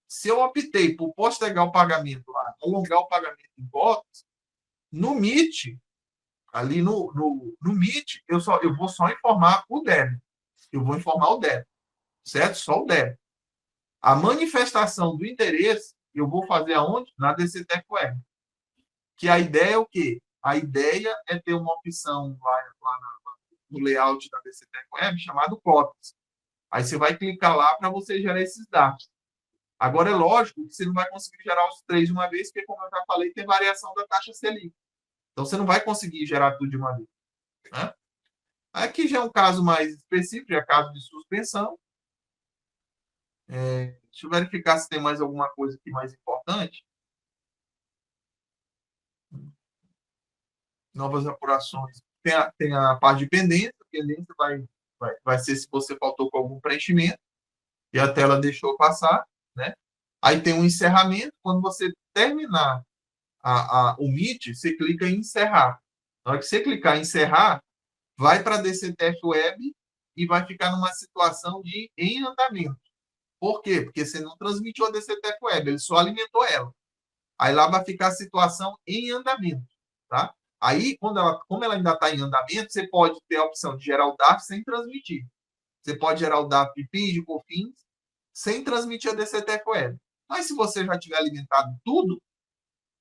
Se eu optei por postergar o pagamento lá, alongar o pagamento em cotas, no MIT, ali no MIT, eu vou só informar o débito. Eu vou informar o débito, certo? Só o débito. A manifestação do interesse, eu vou fazer aonde? Na DCTF-Web. Que a ideia é o quê? A ideia é ter uma opção lá no layout da DCTF-Web chamado cotas. Aí você vai clicar lá para você gerar esses dados. Agora, é lógico que você não vai conseguir gerar os três de uma vez, porque, como eu já falei, tem variação da taxa Selic. Então, você não vai conseguir gerar tudo de uma vez. Né? Aqui já é um caso mais específico, já é caso de suspensão. Deixa eu verificar se tem mais alguma coisa aqui mais importante. Novas apurações. Tem a parte de pendência. A pendência vai vai ser se você faltou com algum preenchimento e a tela deixou passar, né? Aí tem um encerramento. Quando você terminar o Meet, você clica em encerrar. Na hora que você clicar em encerrar, vai para a DCTF Web e vai ficar numa situação de em andamento. Por quê? Porque você não transmitiu a DCTF Web, ele só alimentou ela. Aí lá vai ficar a situação em andamento, tá? Aí, como ela ainda está em andamento, você pode ter a opção de gerar o DARF sem transmitir. Você pode gerar o DARF de PIS, de COFINS, sem transmitir a DCTF Web. Mas se você já tiver alimentado tudo,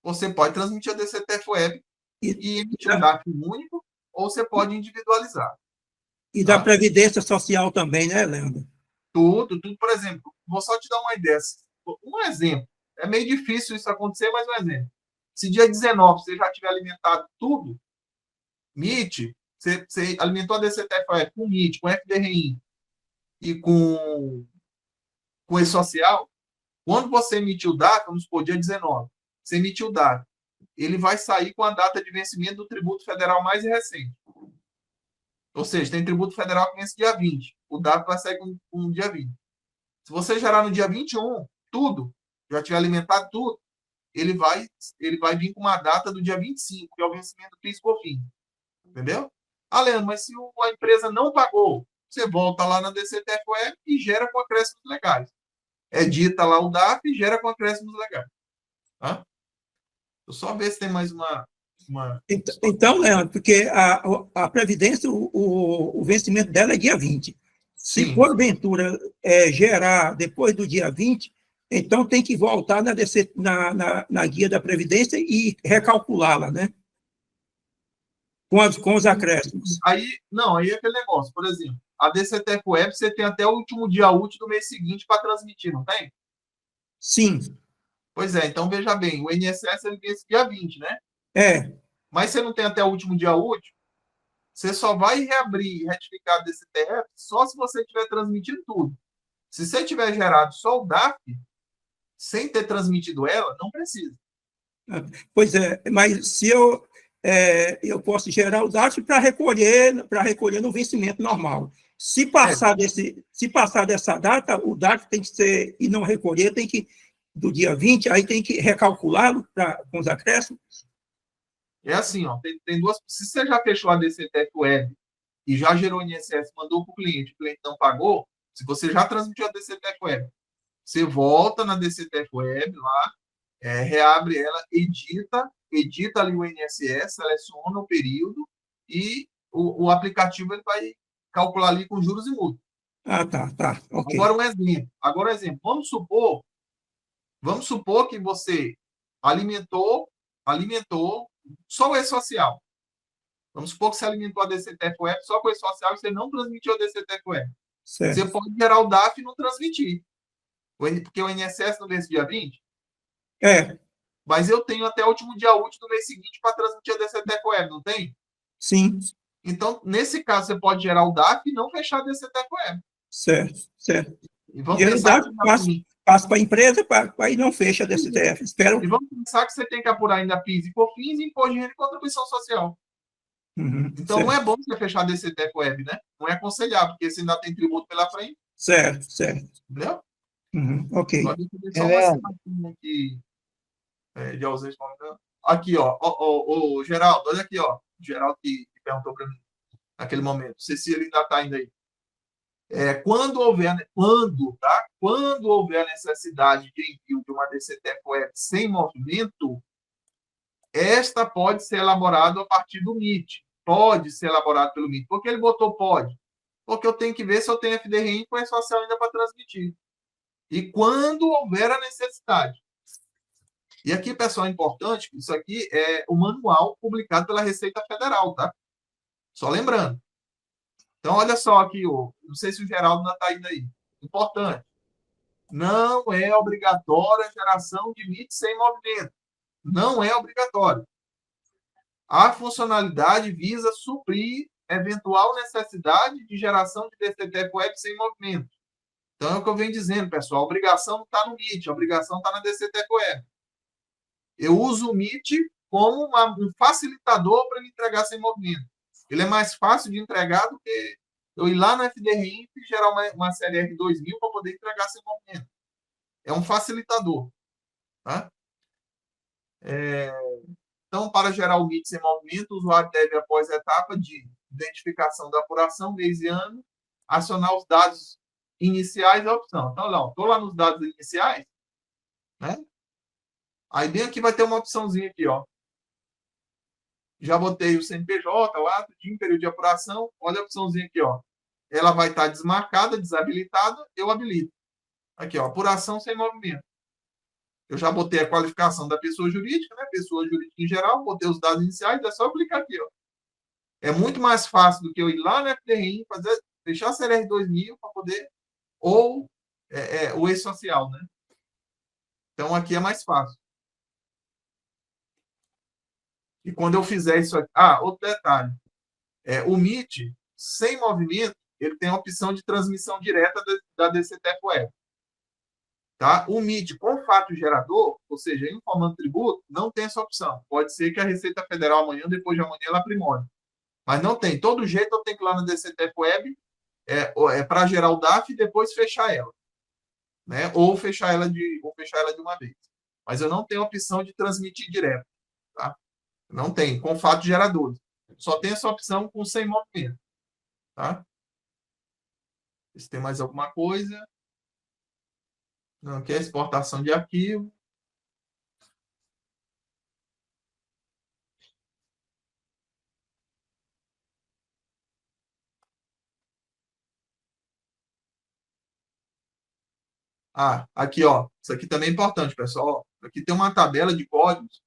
você pode transmitir a DCTF Web e emitir um DARF único, ou você pode individualizar. E da Previdência Social também, né, Leandro? Tudo. Por exemplo, vou só te dar uma ideia. Um exemplo. É meio difícil isso acontecer, mas um exemplo. Se dia 19 você já tiver alimentado tudo, MIT, você alimentou a DCTF Web com MIT, com FDRI e com E-Social, quando você emitiu o DARF, vamos supor, dia 19, você emitiu o DARF, ele vai sair com a data de vencimento do tributo federal mais recente. Ou seja, tem tributo federal que vence dia 20. O DARF vai sair com dia 20. Se você gerar no dia 21, tudo, já tiver alimentado tudo, ele vai vir com uma data do dia 25, que é o vencimento do PIS e COFINS. Entendeu? Leandro, mas se a empresa não pagou, você volta lá na DCTF Web e gera com acréscimos legais. Edita lá o DARF e gera com acréscimos legais. Tá? Vou só ver se tem mais uma... Então, Leandro, porque a Previdência, o vencimento dela é dia 20. Se Sim. porventura gerar depois do dia 20, então tem que voltar na guia da Previdência e recalculá-la, né? Com os acréscimos. Aí é aquele negócio. Por exemplo, a DCTF Web você tem até o último dia útil do mês seguinte para transmitir, não tem? Sim. Pois é, então veja bem, o INSS ele vence dia 20, né? Mas você não tem até o último dia útil, você só vai reabrir e retificar a DCTF só se você tiver transmitido tudo. Se você tiver gerado só o DARF, sem ter transmitido ela, não precisa. Pois é, mas se eu posso gerar o DARF para recolher no vencimento normal. Se passar dessa data, o DARF tem que ser, e não recolher, tem que, do dia 20, aí tem que recalculá-lo com os acréscimos. É assim, tem duas. Se você já fechou a DCTF Web e já gerou o INSS, mandou para o cliente não pagou, se você já transmitiu a DCTF Web, você volta na DCTF Web lá, reabre ela, edita ali o INSS, seleciona o período e o aplicativo ele vai calcular ali com juros e multas. Tá. Okay. Agora um exemplo. Vamos supor que você alimentou só o E-Social. Vamos supor que você alimentou a DCTF Web só com o E-Social e você não transmitiu a DCTF Web. Certo. Você pode gerar o DARF e não transmitir. Porque o INSS não vence dia 20? Mas eu tenho até o último dia útil do mês seguinte para transmitir a DCTF Web, não tem? Sim. Então, nesse caso, você pode gerar o DARF e não fechar a DCTF Web. Certo. E vamos pensar que passa para a empresa e não fecha a DCTF. E vamos pensar que você tem que apurar ainda PIS e COFINS e imposto de renda e contribuição social. Então, certo. não é bom você fechar a DCTF Web, né? Não é aconselhável, porque você ainda tem tributo pela frente. Certo. Entendeu? Ok. Só uma aqui, de ausência. Aqui, o Geraldo, olha aqui, ó. O Geraldo que perguntou para mim naquele momento. Se ele ainda está ainda aí. Quando houver a necessidade de envio de uma DCTF Web sem movimento, esta pode ser elaborada a partir do MIT. Pode ser elaborado pelo MIT. Por que ele botou pode? Porque eu tenho que ver se eu tenho FDRI com E-Social ainda para transmitir. E quando houver a necessidade. E aqui, pessoal, é importante, isso aqui é o manual publicado pela Receita Federal, tá? Só lembrando. Então, olha só aqui, não sei se o Geraldo ainda está indo aí. Importante. Não é obrigatória a geração de MIT sem movimento. Não é obrigatório. A funcionalidade visa suprir eventual necessidade de geração de DCTF Web sem movimento. Então, é o que eu venho dizendo, pessoal. A obrigação não está no MIT, a obrigação está na DCTF Web. Eu uso o MIT como um facilitador para me entregar sem movimento. Ele é mais fácil de entregar do que eu ir lá no FDRINF e gerar uma série R2000 para poder entregar sem movimento. É um facilitador. Tá? Então, para gerar o MIT sem movimento, o usuário deve, após a etapa de identificação da apuração, mês e ano, acionar os dados iniciais da opção. Então, estou lá nos dados iniciais, né? Aí bem aqui vai ter uma opçãozinha aqui, ó. Já botei o CNPJ, o ato, dia, período de apuração. Olha a opçãozinha aqui, ó. Ela vai estar desmarcada, desabilitada, eu habilito. Aqui, ó, apuração sem movimento. Eu já botei a qualificação da pessoa jurídica, né? Pessoa jurídica em geral, botei os dados iniciais, é só clicar aqui, ó. É muito mais fácil do que eu ir lá no FDRI, fechar a CLR 2000 para poder, ou o E-Social, né? Então, aqui é mais fácil. E quando eu fizer isso aqui... outro detalhe. O MIT, sem movimento, ele tem a opção de transmissão direta da DCTF Web. Tá? O MIT com fato gerador, ou seja, informando tributo, não tem essa opção. Pode ser que a Receita Federal amanhã, depois de amanhã, ela aprimore. Mas não tem. Todo jeito eu tenho que ir lá na DCTF Web para gerar o DAF e depois fechar ela. Né? Ou fechar ela de uma vez. Mas eu não tenho a opção de transmitir direto. Tá? Não tem, com fato gerador. Só tem essa opção com sem movimento. Tá? Se tem mais alguma coisa... Não, aqui é exportação de arquivo. Aqui, ó. Isso aqui também é importante, pessoal. Aqui tem uma tabela de códigos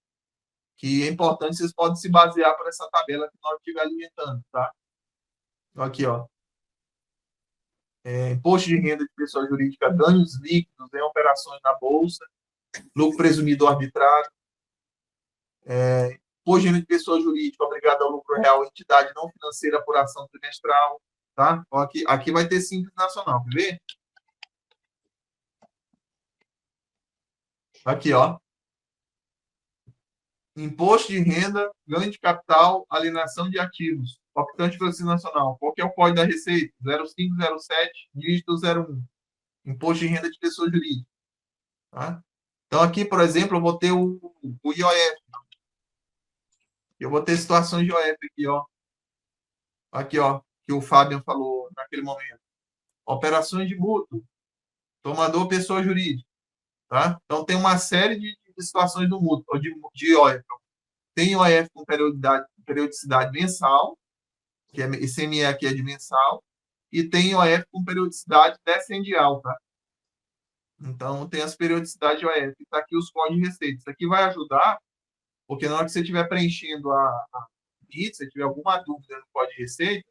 que é importante, vocês podem se basear por essa tabela que nós estiver alimentando, tá? Então, aqui, ó. Imposto de renda de pessoa jurídica, ganhos líquidos em operações na Bolsa, lucro presumido arbitrário, imposto de renda de pessoa jurídica obrigada ao lucro real, entidade não financeira, apuração trimestral, tá? Então, aqui vai ter Simples Nacional, quer ver? Aqui, ó. Imposto de renda, ganho de capital, alienação de ativos, optante pelo Simples Nacional. Qual que é o código da Receita? 0507, dígito 01. Imposto de renda de pessoa jurídica. Tá? Então, aqui, por exemplo, eu vou ter o IOF. Eu vou ter situações de IOF aqui, ó. Aqui, ó, que o Fábio falou naquele momento. Operações de mútuo. Tomador, pessoa jurídica. Tá? Então, tem uma série de situações do mútuo, de IOF. Tem IOF com periodicidade mensal, que esse ME aqui é de mensal, e tem IOF com periodicidade descendial, tá? Então, tem as periodicidades de IOF. Está aqui os códigos de receita. Isso aqui vai ajudar, porque na hora que você estiver preenchendo a MIT, se tiver alguma dúvida no código de receita,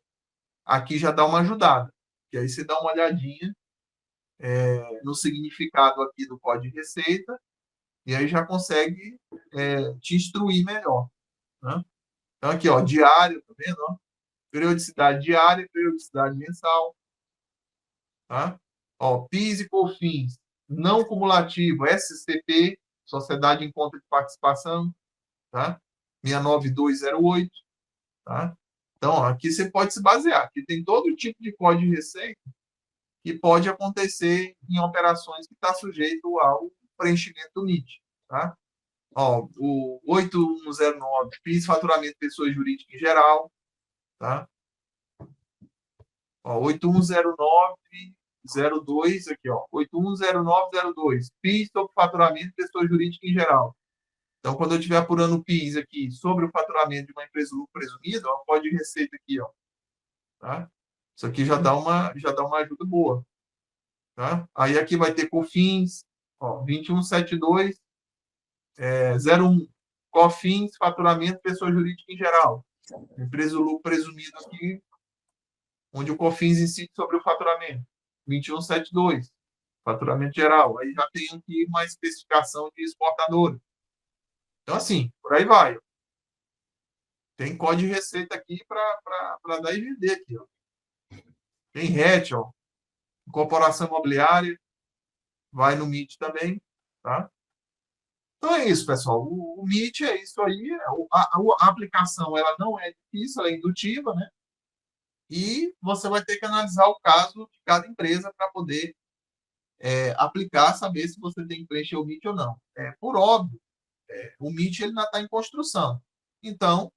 aqui já dá uma ajudada. Que aí você dá uma olhadinha no significado aqui do código de receita, e aí já consegue te instruir melhor. Né? Então, aqui, ó, diário, tá vendo? Ó? Periodicidade diária, periodicidade mensal. Tá? Ó, PIS e COFINS, não cumulativo, SCP, Sociedade em Conta de Participação, tá? 69208. Tá? Então, ó, aqui você pode se basear. Aqui tem todo tipo de código de receita que pode acontecer em operações que está sujeito ao preenchimento do NIT. Tá? Ó, o 8109, PIS, faturamento de pessoa jurídica em geral. Tá? Ó, 810902, aqui, ó, 810902, PIS sobre faturamento de pessoa jurídica em geral. Então, quando eu estiver apurando o PIS aqui sobre o faturamento de uma empresa lucro presumido, ó, código de receita aqui, ó. Tá? Isso aqui já dá uma ajuda boa. Tá? Aí aqui vai ter COFINS, ó, 2172, 01. COFINS, faturamento, pessoa jurídica em geral. Empresa lucro presumido aqui, onde o COFINS incide sobre o faturamento. 2172, faturamento geral. Aí já tem aqui uma especificação de exportadora. Então, assim, por aí vai. Tem código de receita aqui para dar e vender aqui, ó. Tem RET, ó. Incorporação imobiliária. Vai no MIT também, tá? Então é isso, pessoal. O MIT é isso aí. A aplicação ela não é difícil, ela é indutiva, né? e você vai ter que analisar o caso de cada empresa para poder aplicar, saber se você tem que preencher o MIT ou não. Por óbvio, o MIT ele ainda está em construção. Então,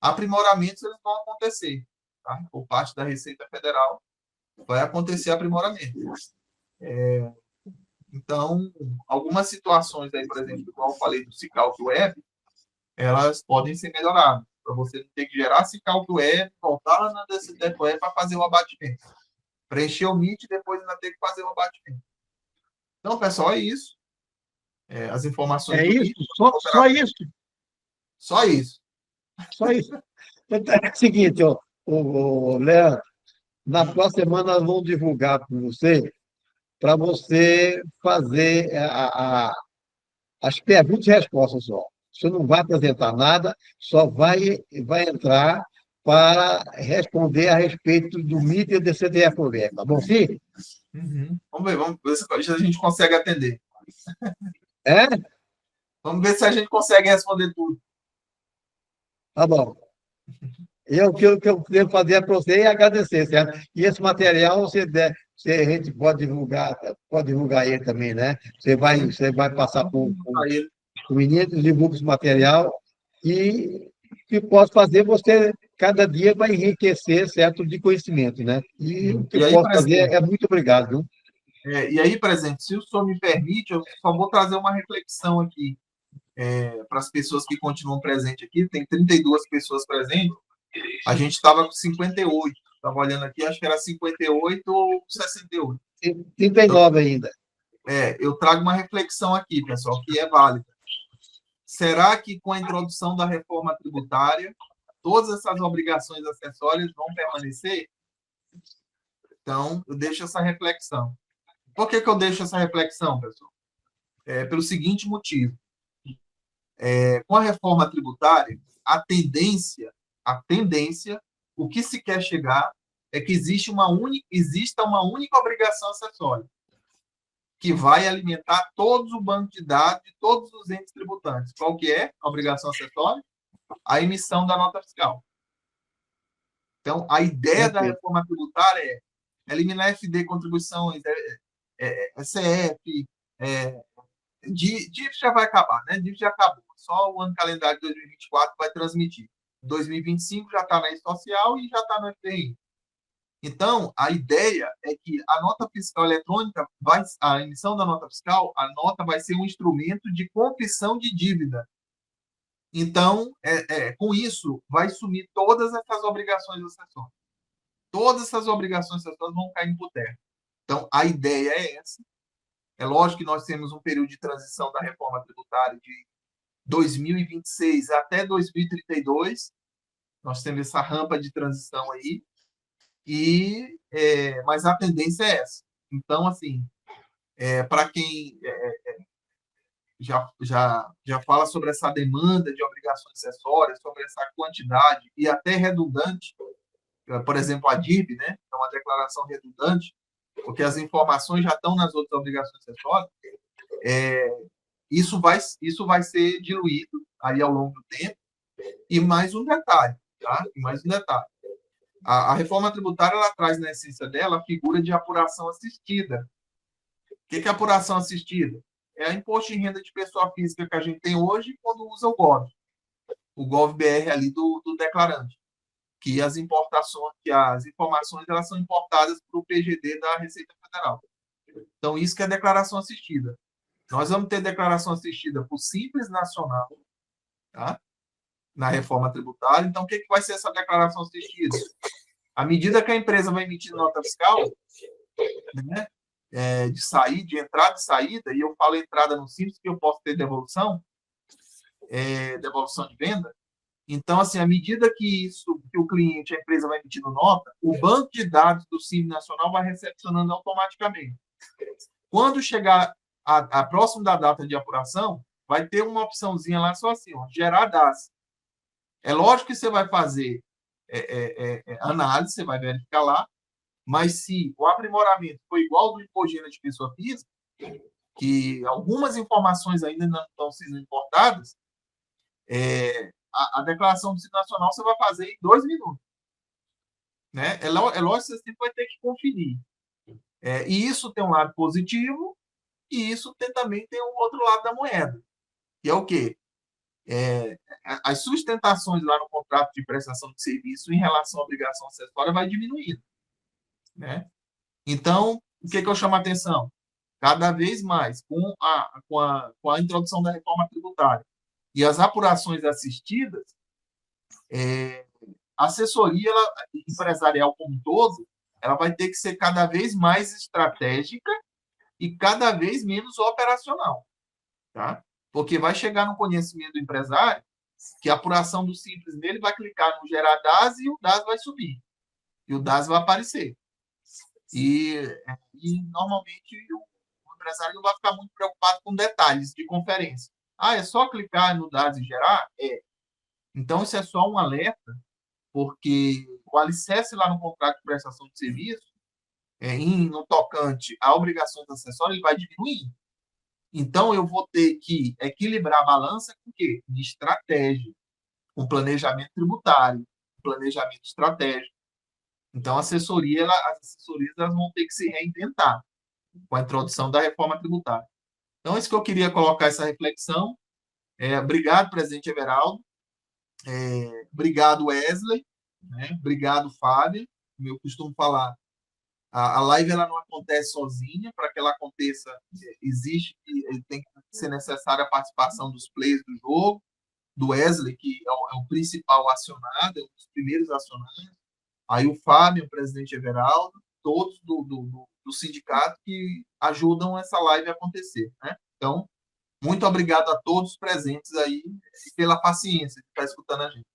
aprimoramentos eles vão acontecer. Tá? Por parte da Receita Federal, vai acontecer aprimoramento. Então, algumas situações aí, por exemplo, igual eu falei do Cicalc Web, elas podem ser melhoradas, para você não ter que gerar Cicalc Web, voltar lá na DCTF Web para fazer o abatimento. Preencher o MIT e depois ainda ter que fazer o abatimento. Então, pessoal, é isso. As informações... É do isso? MIT, Só isso? Só isso. Só isso. Então, é o seguinte, ó, Leandro, na próxima semana nós vamos divulgar com você, para você fazer as perguntas e respostas só. Você não vai apresentar nada, só vai entrar para responder a respeito do MIT e do DCTF, tá bom, sim? Uhum. Vamos ver se a gente consegue atender. É? Vamos ver se a gente consegue responder tudo. Tá bom. O que eu devo fazer é para você e agradecer, certo? E esse material, a gente pode divulgar ele também, né? Você vai passar para o menino, divulga esse material e que posso fazer, você cada dia vai enriquecer, certo, de conhecimento, né? E o que eu posso fazer é muito obrigado, viu? E aí, presidente, se o senhor me permite, eu só vou trazer uma reflexão aqui para as pessoas que continuam presentes aqui. Tem 32 pessoas presentes. A gente estava com 58. Estava olhando aqui, acho que era 58 ou 68. 39 ainda. Eu trago uma reflexão aqui, pessoal, que é válida. Será que com a introdução da reforma tributária, todas essas obrigações acessórias vão permanecer? Então, eu deixo essa reflexão. Por que eu deixo essa reflexão, pessoal? Pelo seguinte motivo. Com a reforma tributária, a tendência, o que se quer chegar é que exista uma única obrigação acessória, que vai alimentar todos o banco de dados de todos os entes tributantes. Qual que é a obrigação acessória? A emissão da nota fiscal. Então, a ideia da reforma tributária é eliminar FD, contribuições, CF, DIF já vai acabar, né? DIF já acabou. Só o ano calendário de 2024 vai transmitir. 2025 já está na social e já está no FDI. Então, a ideia é que a nota fiscal eletrônica, a emissão da nota fiscal, a nota vai ser um instrumento de confissão de dívida. Então, com isso, vai sumir todas essas obrigações acessórias. Todas essas obrigações acessórias vão cair por terra. Então, a ideia é essa. É lógico que nós temos um período de transição da reforma tributária de 2026 até 2032. Nós temos essa rampa de transição aí. Mas a tendência é essa. Então, assim, para quem já fala sobre essa demanda de obrigações acessórias, sobre essa quantidade e até redundante, por exemplo, a DIRB, né? É uma declaração redundante, porque as informações já estão nas outras obrigações acessórias, isso vai ser diluído aí ao longo do tempo. E mais um detalhe, tá? A reforma tributária, ela traz na essência dela a figura de apuração assistida. O que é apuração assistida? É o imposto de renda de pessoa física que a gente tem hoje quando usa o GOV-BR ali do declarante, que as informações elas são importadas para o PGD da Receita Federal. Então, isso que é declaração assistida. Nós vamos ter declaração assistida por Simples Nacional, tá? Na reforma tributária. Então, o que vai ser essa declaração assistida? À medida que a empresa vai emitir nota fiscal, né, de entrada e saída, e eu falo entrada no Simples, que eu posso ter devolução de venda. Então, assim, à medida que o cliente, a empresa vai emitindo nota, o banco de dados do Simples Nacional vai recepcionando automaticamente. Quando chegar a próximo da data de apuração, vai ter uma opçãozinha lá só assim, gerar DAS. É lógico que você vai fazer análise, você vai verificar lá, mas se o aprimoramento for igual ao do imposto de renda de pessoa física, que algumas informações ainda não estão sendo importadas, a declaração do Simples Nacional você vai fazer em 2 minutos. né? É lógico que você sempre vai ter que conferir. E isso tem um lado positivo, e isso também tem um outro lado da moeda, que é o quê? As sustentações lá no contrato de prestação de serviço em relação à obrigação acessória vai diminuindo, né? Então, o que eu chamo a atenção? Cada vez mais, com a introdução da reforma tributária e as apurações assistidas, a assessoria empresarial como um todo, ela vai ter que ser cada vez mais estratégica e cada vez menos operacional, tá? Porque vai chegar no conhecimento do empresário que a apuração do simples nele vai clicar no gerar DAS e o DAS vai subir. E o DAS vai aparecer. E normalmente, o empresário não vai ficar muito preocupado com detalhes de conferência. É só clicar no DAS e gerar? Então, isso é só um alerta, porque o alicerce lá no contrato de prestação de serviço, no tocante a obrigações acessórias, ele vai diminuir. Então, eu vou ter que equilibrar a balança com o quê? De estratégia, com planejamento tributário, planejamento estratégico. Então, as assessorias elas vão ter que se reinventar com a introdução da reforma tributária. Então, é isso que eu queria colocar essa reflexão. Obrigado, presidente Everaldo. Obrigado, Wesley. Né? Obrigado, Fábio. Como eu costumo falar, a live ela não acontece sozinha. Para que ela aconteça, tem que ser necessária a participação dos players do jogo, do Wesley, que é o principal acionado, é um dos primeiros acionados. Aí o Fábio, o presidente Everaldo, todos do sindicato que ajudam essa live a acontecer. Né? Então, muito obrigado a todos os presentes aí pela paciência de estar escutando a gente.